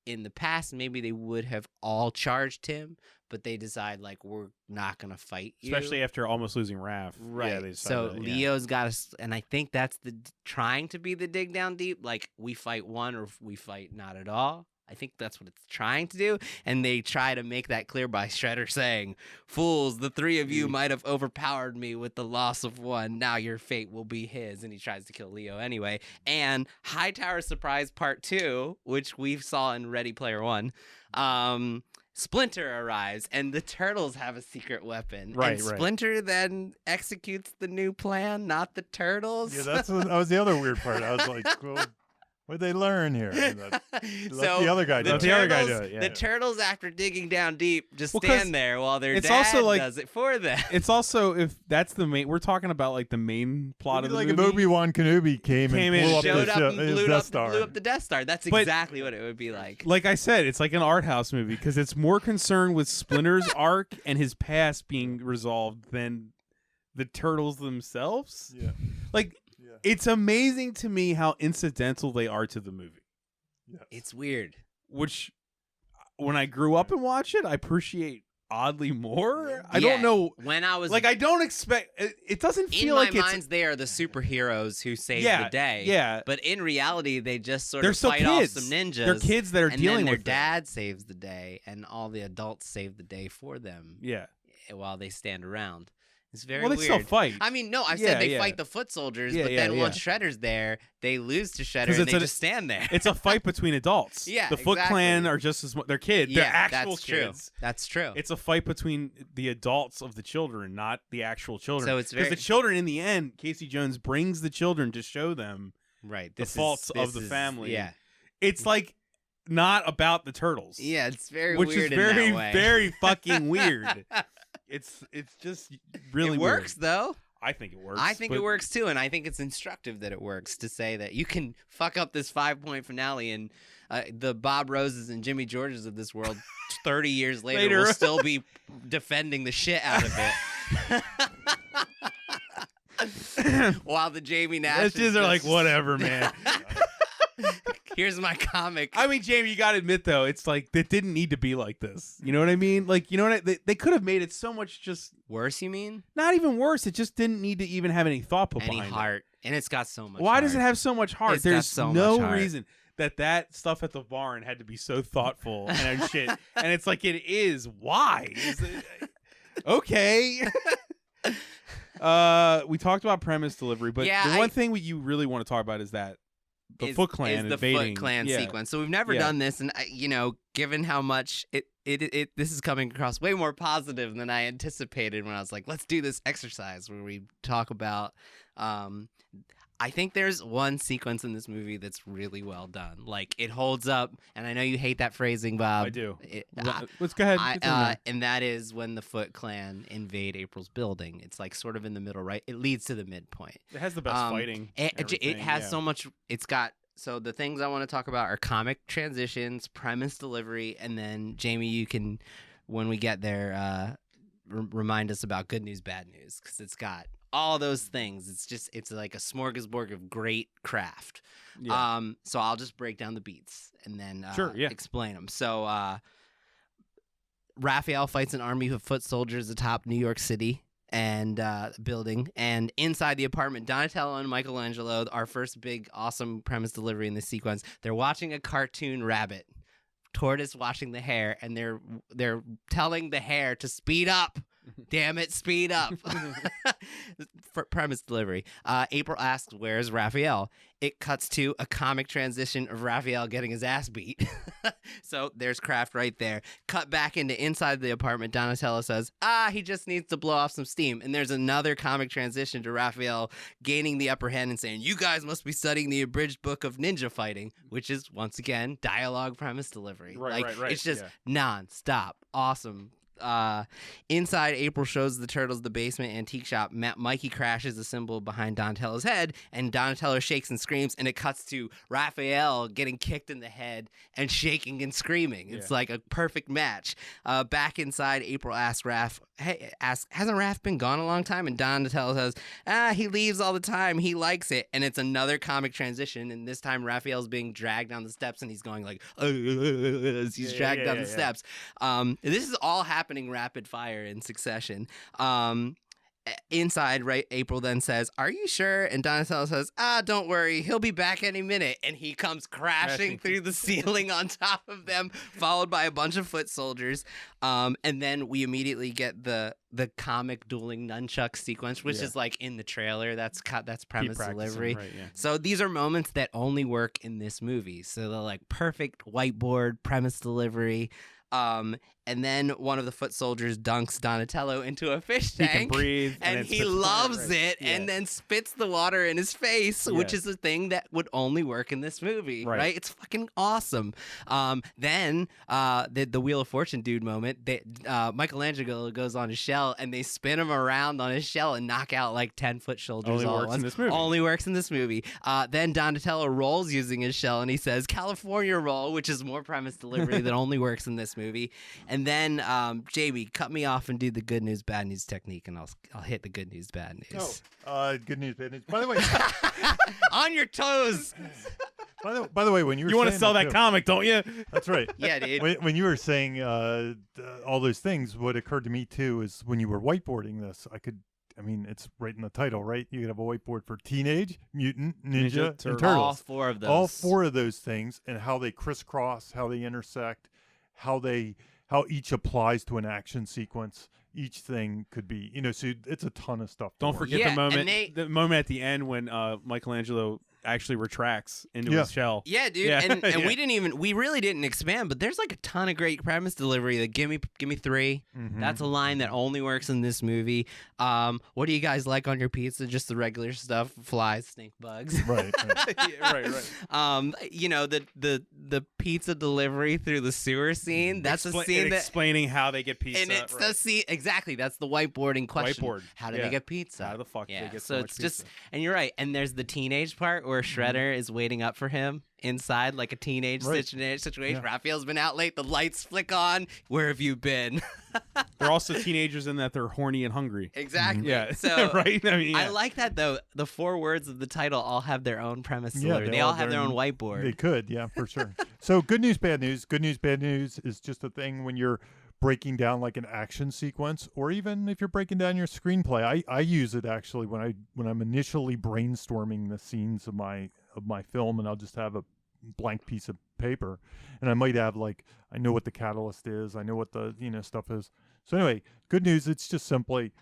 in the past maybe they would have all charged him, but they decide like we're not gonna fight you. especially after almost losing Raph. Right. Yeah, they so decided that, yeah. Leo's got us, and I think that's trying to be the dig down deep. Like we fight one or we fight not at all. I think that's what it's trying to do. And they try to make that clear by Shredder saying, "Fools, the three of you might have overpowered me with the loss of one. Now your fate will be his." And he tries to kill Leo anyway. And Hightower Surprise Part 2, which we saw in Ready Player One, Splinter arrives, and the Turtles have a secret weapon. Right, and right. Splinter then executes the new plan, not the Turtles. Yeah, that was the other weird part. I was like, well, what'd they learn here? And let the other guy do Let it. the other guy Turtles- do it, yeah. The Turtles, after digging down deep, just Well, 'cause stand there while their it's dad also like- does it for them. It's also, if that's the main, we're talking about like the main plot It'd of be the like movie. if Obi-Wan Kenobi came Came and in, blew up Showed the up and blew Death up, Star. blew up the Death Star. That's But- exactly what it would be like. Like I said, it's like an art house movie because it's more concerned with Splinter's arc and his past being resolved than the turtles themselves. Yeah. Like Yeah. It's amazing to me how incidental they are to the movie. Yes. It's weird. Which, when I grew up and watched it, I appreciate oddly more. I Yeah, don't know. When I was Like, I don't expect. It doesn't in feel my like minds, they are the superheroes who save the day. Yeah. But in reality, they just sort They're of still fight off kids. some ninjas. They're kids that are and dealing then their with it. dad saves the day, and all the adults save the day for them Yeah. while they stand around. It's very Well, they weird. still fight. I mean, no, I Yeah, said they yeah. fight the foot soldiers, Yeah, but yeah, then yeah. once Shredder's there, they lose to Shredder 'Cause and it's they a- just stand there. It's a fight between adults. Yeah, the Foot exactly. Clan are just as much. They're kids. yeah, They're actual that's true. kids. That's true. It's a fight between the adults of the children, not the actual children. So it's because very- the children, in the end, Casey Jones brings the children to show them right. the faults of the family. Yeah. It's like not about the turtles. Yeah, it's very which weird is very, in that way. very fucking weird. It's just really it works weird. though. I think it works. I think but it works too, and I think it's instructive that it works to say that you can fuck up this 5-point finale, and the Bob Roses and Jimmy Georges of this world 30 years later will still be defending the shit out of it. While the Jamie Nash Bitches are like, whatever, man. Here's my comic. I mean, Jamie, you gotta admit though, it's like it didn't need to be like this. You know what I mean? Like, you know what? They could have made it so much just Worse, you mean? not even worse. It just didn't need to even have any thought put Any behind it. heart. And it's got so much Why does it heart. have so much heart? It's got There's so no much heart. reason that stuff at the barn had to be so thoughtful and shit. And it's like it is. Why? Is it, okay. We talked about premise delivery, but Yeah, the one thing you really want to talk about is that the Foot Clan is the invading. Foot Clan yeah. sequence. So we've never Yeah. done this, and given how much this is coming across way more positive than I anticipated when I was like, let's do this exercise where we talk about. I think there's one sequence in this movie that's really well done. Like, it holds up, and I know you hate that phrasing, Bob. I do. It- Let's go ahead. continue. and that is when the Foot Clan invade April's building. It's like sort of in the middle, right? It leads to the midpoint. It has the best fighting. It everything, has yeah. so much. It's got so the things I want to talk about are comic transitions, premise delivery, and then Jamie, you can, when we get there, remind us about good news, bad news, because it's got all those things. It's like a smorgasbord of great craft. Yeah. So I'll just break down the beats and then Sure, yeah. explain them. So Raphael fights an army of foot soldiers atop New York City and building, and inside the apartment, Donatello and Michelangelo, our first big awesome premise delivery in this sequence, they're watching a cartoon rabbit tortoise washing the hare, and they're telling the hare to speed up. Damn it, speed up. For premise delivery. April asks, where's Raphael? It cuts to a comic transition of Raphael getting his ass beat. So there's craft right there. Cut back into inside the apartment. Donatello says, he just needs to blow off some steam. And there's another comic transition to Raphael gaining the upper hand and saying, you guys must be studying the abridged book of ninja fighting, which is, once again, dialogue premise delivery. Right. It's just non-stop. Awesome. Inside, April shows the turtles the basement antique shop. Mikey crashes a symbol behind Donatello's head, and Donatello shakes and screams, and it cuts to Raphael getting kicked in the head and shaking and screaming. It's like a perfect match. Back inside, April asks Raph, hasn't Raph been gone a long time? And Donatello says, he leaves all the time. He likes it. And it's another comic transition, and this time Raphael's being dragged down the steps, and he's going like, as he's dragged down the steps. This is all happening rapid fire in succession. Inside, right, April then says, are you sure? And Donatello says, don't worry, he'll be back any minute. And he comes crashing through the ceiling on top of them, followed by a bunch of foot soldiers. And then we immediately get the comic dueling nunchuck sequence, which is like in the trailer. That's premise delivery. Right, yeah. So these are moments that only work in this movie. So they're like perfect whiteboard premise delivery. And then one of the foot soldiers dunks Donatello into a fish tank. He can breathe. And he loves it and then spits the water in his face, which is a thing that would only work in this movie, right? It's fucking awesome. Then the Wheel of Fortune dude moment, Michelangelo goes on his shell, and they spin him around on his shell and knock out like 10-foot soldiers Only all at works once. in this movie. Only works in this movie. Then Donatello rolls using his shell, and he says, California roll, which is more premise delivery that only works in this movie. movie. And then, JB, cut me off and do the good news, bad news technique, and I'll hit the good news, bad news. Good news, bad news. By the way, On your toes. by the way, when you want to saying sell that too, comic, don't you? That's right. Yeah, dude. When you were saying all those things, what occurred to me too is when you were whiteboarding this, it's right in the title, right? You could have a whiteboard for Teenage Mutant Ninja and Turtles. All four of those. All four of those things, and how they crisscross, how they intersect, how each applies to an action sequence. Each thing could be, so it's a ton of stuff. Don't forget Yeah, the moment at the end when Michelangelo actually retracts into his shell. Yeah, dude. Yeah. And we really didn't expand, but there's like a ton of great premise delivery. Like, give me 3. Mm-hmm. That's a line that only works in this movie. What do you guys like on your pizza? Just the regular stuff: flies, stink bugs. Right. right. The pizza delivery through the sewer scene. That's a scene that explaining how they get pizza. and it's the scene exactly. That's the whiteboarding question. Whiteboard. How do they get pizza? How the fuck do they get so much it's pizza? just, and you're right. And there's the teenage part where Shredder is waiting up for him inside, like a teenage situation. Yeah. Raphael's been out late. The lights flick on. Where have you been? They're also teenagers in that they're horny and hungry. Exactly. Yeah. So right. I mean, I like that though. The 4 words of the title all have their own premise Yeah, delivery. They all have their own whiteboard. They could, yeah, for sure. So good news, bad news. Good news, bad news is just a thing when you're breaking down like an action sequence, or even if you're breaking down your screenplay. I use it actually when I'm initially brainstorming the scenes of my film, and I'll just have a blank piece of paper, and I might have like, I know what the catalyst is, I know what the stuff is. So anyway, good news, it's just simply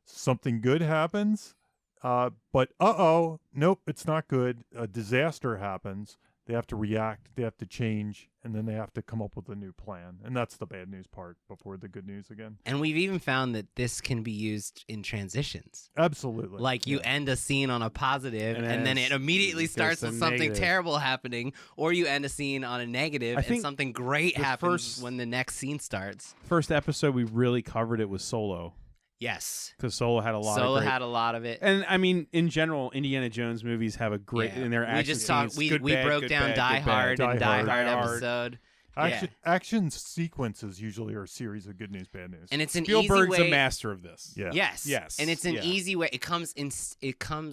something good happens, but nope, it's not good. A disaster happens. They have to react, they have to change, and then they have to come up with a new plan. And that's the bad news part before the good news again. And we've even found that this can be used in transitions. Absolutely. Like you end a scene on a positive, and then it immediately starts with something negative. terrible happening, or you end a scene on a negative I and think something great the happens first- when the next scene starts. First episode we really covered it was Solo, Yes. because Solo had a lot. Solo of great, had a lot of it. and I mean, in general, Indiana Jones movies have a great in their we action just talked. scenes, We good, bad, broke good, down bad, Die good, bad. Hard and Die Die Hard. Hard Die Hard. episode. Action sequences usually are a series of good news, bad news. And it's an Spielberg's easy way. a master of this. Yeah. Yes. And it's an yeah. easy way. It comes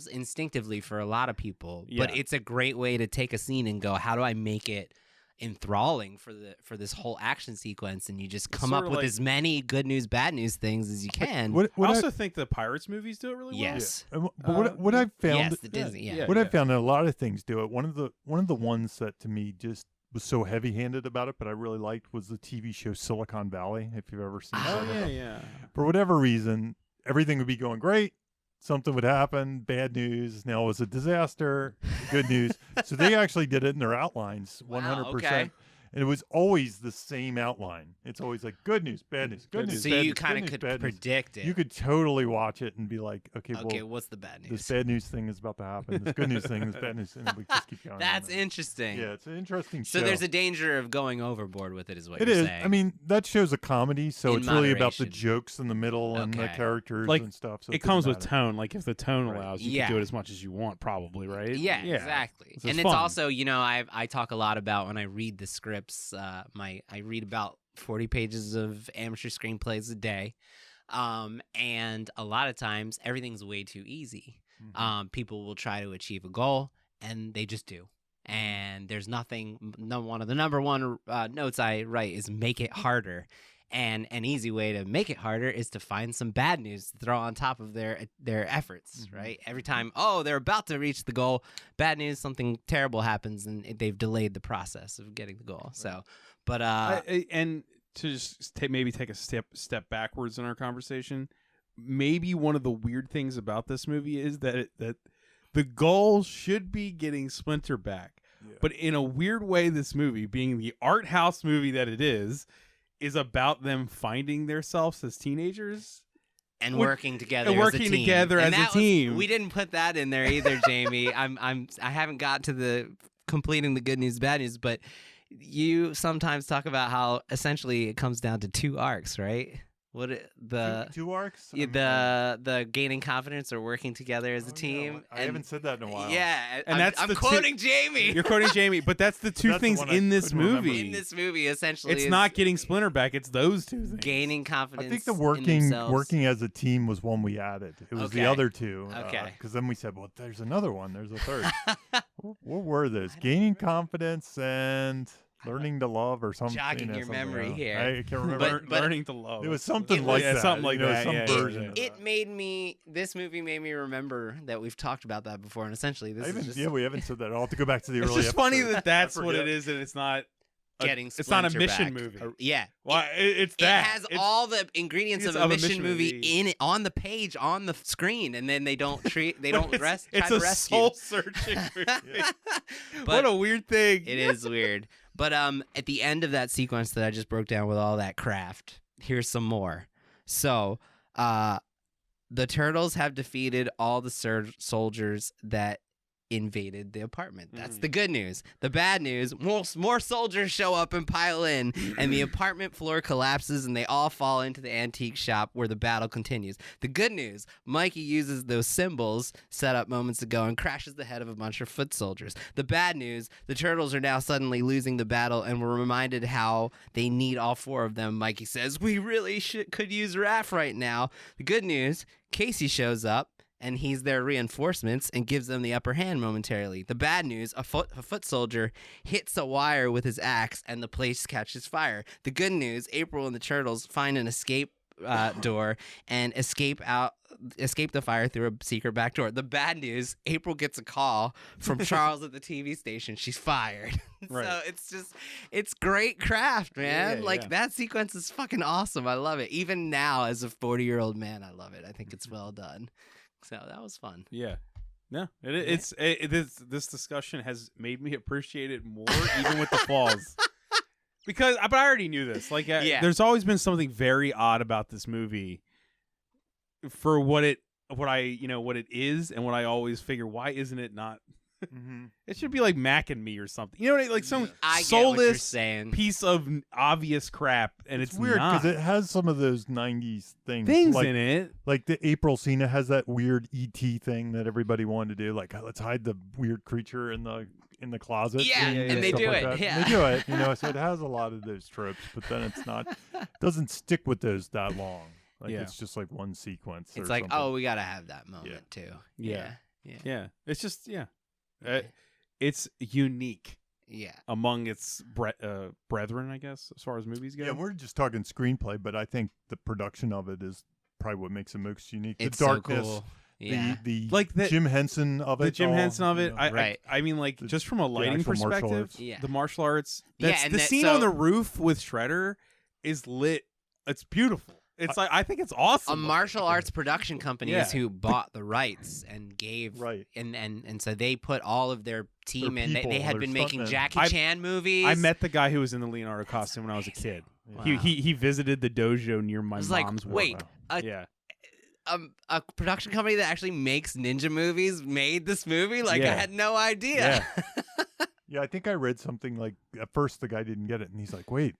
instinctively for a lot of people, but Yeah. it's a great way to take a scene and go, how do I make it enthralling for this whole action sequence? And you just come sort up of with like- as many good news, bad news things as you can. What I I- also think the Pirates movies do it really well. Yes. but what I've found, Yes, the Disney. Yeah. what I've found, that a lot of things do it. One of the ones that to me just was so heavy-handed about it, but I really liked, was the TV show Silicon Valley. If you've ever seen Oh that. yeah. For whatever reason, everything would be going great. Something would happen, bad news. Now it was a disaster. Good news. So they actually did it in their outlines, 100%. okay. And it was always the same outline. It's always like good news, bad news, good news. So bad you news, kind good of news, could bad news. predict it. You could totally watch it and be like, okay, Okay, well, what's the bad news? this bad news thing is about to happen. This good news thing, this bad news thing. And we just keep going. That's on. interesting. Yeah, it's an interesting So show. there's a danger of going overboard with it, is what It you're is. saying. I mean, that show's a comedy, so In it's really about the moderation. jokes in the middle and the Okay. characters Like, and stuff. So It doesn't comes with matter. tone. Like if the tone Right. allows, you Yeah. can do it as much as you want, probably, right? Yeah, exactly. So And it's it's fun. also, I talk a lot about when I read the scripts. I read about 40 pages of amateur screenplays a day, and a lot of times everything's way too easy. People will try to achieve a goal, and they just do. And there's nothing. One of the number one notes I write is make it harder. And an easy way to make it harder is to find some bad news to throw on top of their efforts, right? Every time, they're about to reach the goal, bad news, something terrible happens, and they've delayed the process of getting the goal. So, but and to just take a step backwards in our conversation, maybe one of the weird things about this movie is that the goal should be getting Splinter back, but in a weird way, this movie, being the art house movie that it is about them finding themselves as teenagers and Would- working together, and working as a team. together And as a that was- team. we didn't put that in there either, Jamie. I haven't got to the completing the good news, bad news, but you sometimes talk about how essentially it comes down to 2 arcs, right? Two arcs. the gaining confidence or working together as a team. I haven't said that in a while. Yeah, And I'm quoting Jamie. You're quoting Jamie, but that's the two That's the things one I in this couldn't remember. movie. In this movie, essentially, It's is not getting Splinter back. It's those two things. gaining confidence. I think the in themselves. working as a team was one we added. It was Okay. the other two. Okay. Because then we said, well, there's another one. There's a third. What were those? Gaining confidence and learning to love or something. Jogging your something, memory here. I can't remember. But- Learning to love. it was something It like was- that. something like that, Some yeah, version. yeah. of It that. made me. This movie made me remember that we've talked about that before, and essentially, this is just we haven't said that. I'll have to go back to the It's early just funny episodes. that that's I what it forget. is, and it's not. getting. It's not a Splinter mission back. movie. Yeah. Well, it's It that. has It's- all the ingredients it's of a mission movie in it, on the page, on the screen, and then they don't treat. They don't rest. It's try a to rescue. soul-searching movie. But What a weird thing. it is weird. But at the end of that sequence that I just broke down with all that craft, here's some more. So, the turtles have defeated all the soldiers that invaded the apartment. That's the good news. The bad news, more soldiers show up and pile in, and the apartment floor collapses and they all fall into the antique shop where the battle continues. The good news, Mikey uses those symbols set up moments ago and crashes the head of a bunch of foot soldiers. The bad news, the turtles are now suddenly losing the battle and we're reminded how they need all four of them. Mikey says, we really could use Raph right now. The good news, Casey shows up and he's their reinforcements and gives them the upper hand momentarily. The bad news, a foot soldier hits a wire with his axe and the place catches fire. The good news, April and the turtles find an escape door and escape the fire through a secret back door. The bad news, April gets a call from Charles at the TV station. She's fired. Right. So it's great craft, man. Yeah, like yeah. that sequence is fucking awesome. I love it. Even now, as a 40-year-old man, I love it. I think it's well done. So that was fun. Yeah. No, this discussion has made me appreciate it more, even with the flaws. Because, but I already knew this. Like, there's always been something very odd about this movie for what it is, and what I always figure. Why isn't it not? It should be like Mac and Me or something. You know what I mean? Like some I get what you're soulless saying. piece of obvious crap, and it's weird not. because it has some of those 90s things in it. Like the April Cena has that weird ET thing that everybody wanted to do. Like, let's hide the weird creature in the closet. Yeah, and they stuff do like it, that. yeah. They do it. So it has a lot of those tropes, but then it's not. Doesn't stick with those that long. Like Yeah. it's just like one sequence. It's or like, something. oh, we gotta have that moment too. Yeah. Yeah. Yeah, it's just it's unique Yeah. among its brethren, I guess, as far as movies go. Yeah, we're just talking screenplay, but I think the production of it is probably what makes it most unique. It's the darkness, so cool. Yeah. the Like the- Jim Henson of it. the Jim all, Henson of you it. know. Right. I mean, like, just from a lighting actual martial perspective, arts. Yeah. the martial arts. Yeah, That's, and the that- scene so- on the roof with Shredder is lit. It's beautiful. It's like I think it's awesome. A martial arts production company is Yeah. who bought the rights and gave Right. and so they put all of their team Their in. They people, had their been making stuntmen. Jackie I- Chan movies. I met the guy who was in the Leonardo costume when I was a kid. Wow. He visited the dojo near my I was mom's like, work. wait, Yeah. a production company that actually makes ninja movies made this movie? Like, I Yeah. had no idea. Yeah, I think I read something like at first the guy didn't get it, and he's like, "Wait,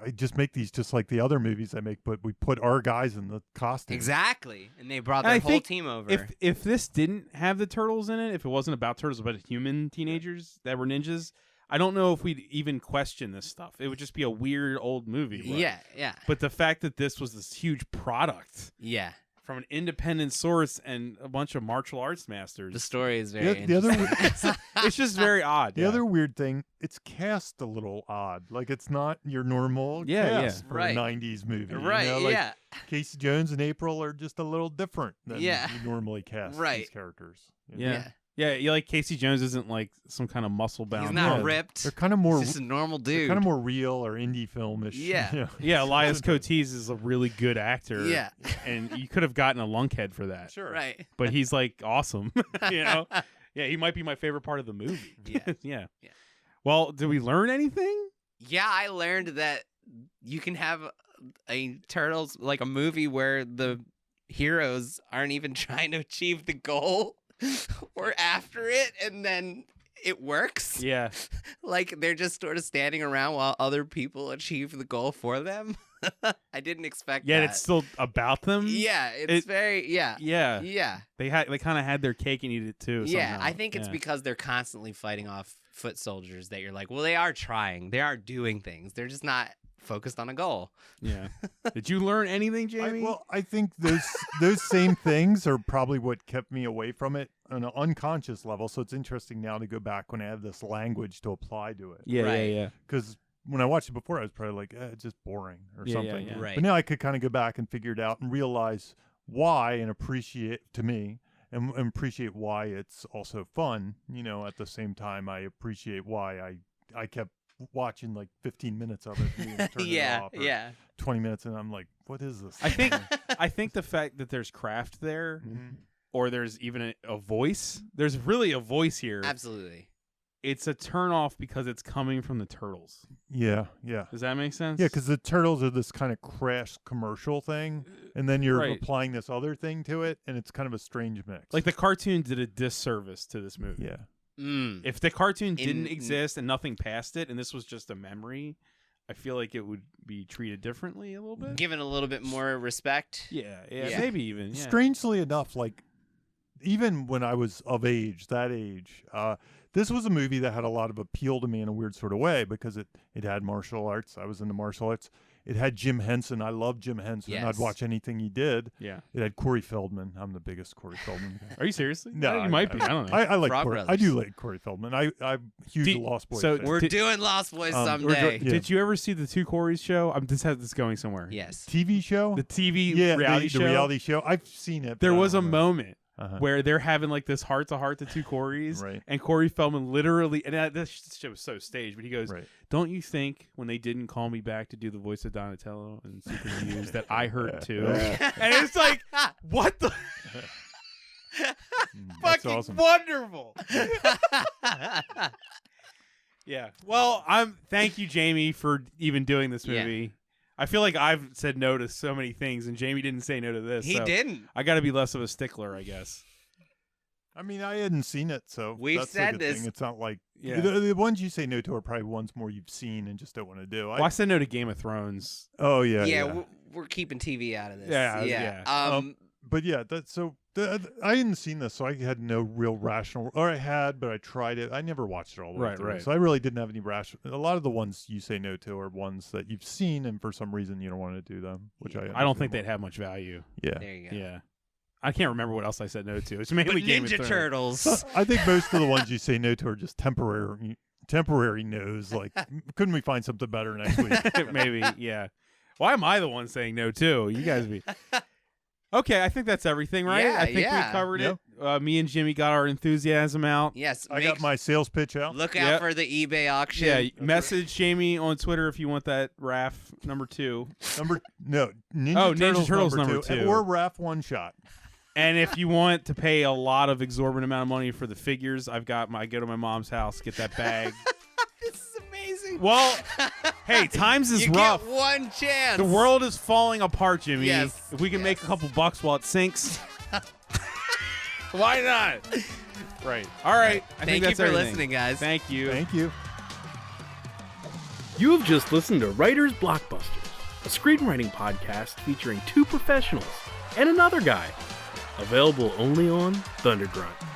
I just make these just like the other movies I make, but we put our guys in the costume." Exactly. And they brought And their I whole think team over. If this didn't have the turtles in it, if it wasn't about turtles but human teenagers that were ninjas, I don't know if we'd even question this stuff. It would just be a weird old movie. yeah. But the fact that this was this huge product Yeah. from an independent source and a bunch of martial arts masters, The story is very The other interesting. it's just very odd. the yeah. other weird thing, it's cast a little odd. Like it's not your normal Yeah, cast yeah. for Right. a '90s movie. you Right, know? Like yeah. Casey Jones and April are just a little different than Yeah. you normally cast Right. these characters. you know? Yeah. Yeah, like Casey Jones isn't like some kind of muscle bound. He's not Yeah. ripped. They're kind of more He's just a normal dude. kind of more real or indie filmish. Yeah. you know? Yeah, Elias Cotees is a really good actor. Yeah. And you could have gotten a lunkhead for that. Sure. Right. But he's like awesome. You know? Yeah, he might be my favorite part of the movie. Yeah. Yeah. Yeah. Well, did we learn anything? Yeah, I learned that you can have a Turtles, like a movie where the heroes aren't even trying to achieve the goal or after it, and then it works. Yeah. Like they're just sort of standing around while other people achieve the goal for them. I didn't expect Yet that. it's still about them. Yeah, it's very Yeah. yeah. They kind of had their cake and eat it too. Yeah, somehow. I think it's because they're constantly fighting off foot soldiers that you're like, well, they are trying. They are doing things. They're just not focused on a goal. Yeah. Did you learn anything, Jamie? I think those same things are probably what kept me away from it on an unconscious level. So it's interesting now to go back when I have this language to apply to it. yeah, Right. yeah. Because when I watched it before, I was probably like, it's just boring or Yeah, yeah, something. yeah. Right. But now I could kind of go back and figure it out and realize why and appreciate, to me, and appreciate why it's also fun. At the same time, I appreciate why I kept watching like 15 minutes of it and then turn it off, or yeah. 20 minutes, and I'm like, what is this? I think the fact that there's craft there, Mhm. or there's even a voice. There's really a voice here. Absolutely. It's a turnoff because it's coming from the Turtles. Yeah. Does that make sense? Yeah, because the Turtles are this kind of crash commercial thing, and then you're Right. applying this other thing to it, and it's kind of a strange mix. like the cartoon did a disservice to this movie. yeah. If the cartoon didn't In- exist and nothing past it, and this was just a memory, I feel like it would be treated differently a little bit. Given a little bit more respect. Yeah, Yeah. maybe even. Yeah. Strangely enough, like even when I was of age, this was a movie that had a lot of appeal to me in a weird sort of way because it had martial arts. I was into martial arts. It had Jim Henson. I love Jim Henson. Yes. I'd watch anything he did. Yeah. It had Corey Feldman. I'm the biggest Corey Feldman guy. Are you seriously? No, you might be. I don't know. I like Frog Corey. I Brothers. do like Corey Feldman. I'm huge Do- Lost Boys so fan. We're Did- doing Lost Boys we're someday. Yeah. Did you ever see the Two Corys show? This has this going somewhere. Yes. TV show? The TV yeah, reality the show. reality show. I've seen it. There but I was a don't know. moment Uh-huh. where they're having like this heart to heart, the two Corys, Right. and Corey Feldman literally, and this show was so staged, but he goes, Right. "Don't you think when they didn't call me back to do the voice of Donatello and Super Muse that I hurt too?" And it's like, what the That's fucking awesome. wonderful. Yeah. Well, thank you, Jamie, for even doing this Yeah. movie. I feel like I've said no to so many things, and Jamie didn't say no to this. He so didn't. I got to be less of a stickler, I guess. I mean, I hadn't seen it, so We've that's said a good this. thing. It's not like Yeah. the ones you say no to are probably ones more you've seen and just don't want to do. Well, I said no to Game of Thrones. Oh yeah, Yeah, we're keeping TV out of this. Yeah, Yeah. yeah. But yeah, that's so. I hadn't seen this, so I had no real rational. Or I had, but I tried it. I never watched it all the way Right, through. right. So I really didn't have any rational. A lot of the ones you say no to are ones that you've seen, and for some reason you don't want to do them. Which I I don't understand think more. they'd have much value. Yeah. There you go. Yeah. I can't remember what else I said no to. It's But mainly Game of Ninja Thrones. Turtles. I think most of the ones you say no to are just temporary no's. Like, couldn't we find something better next week? Maybe, yeah. Why am I the one saying no too? You guys be. Okay, I think that's everything, right? Yeah, I think yeah. we covered Yep. it. Me and Jimmy got our enthusiasm out. Yes. I got my sales pitch out. Look out Yep. for the eBay auction. Yeah, message Jamie on Twitter if you want that RAF number 2. Ninja Ninja Turtles number 2. or RAF one shot. And if you want to pay a lot of exorbitant amount of money for the figures, I go to my mom's house, get that bag. This is amazing. Well, hey, times is you rough. Get one chance. The world is falling apart, Jimmy. Yes, If we can make a yes. couple bucks while it sinks, why not? Right. All right. I Thank think you that's for everything. listening, guys. Thank you. Thank you. You have just listened to Writers Blockbusters, a screenwriting podcast featuring 2 professionals and another guy. Available only on Thundergrunt.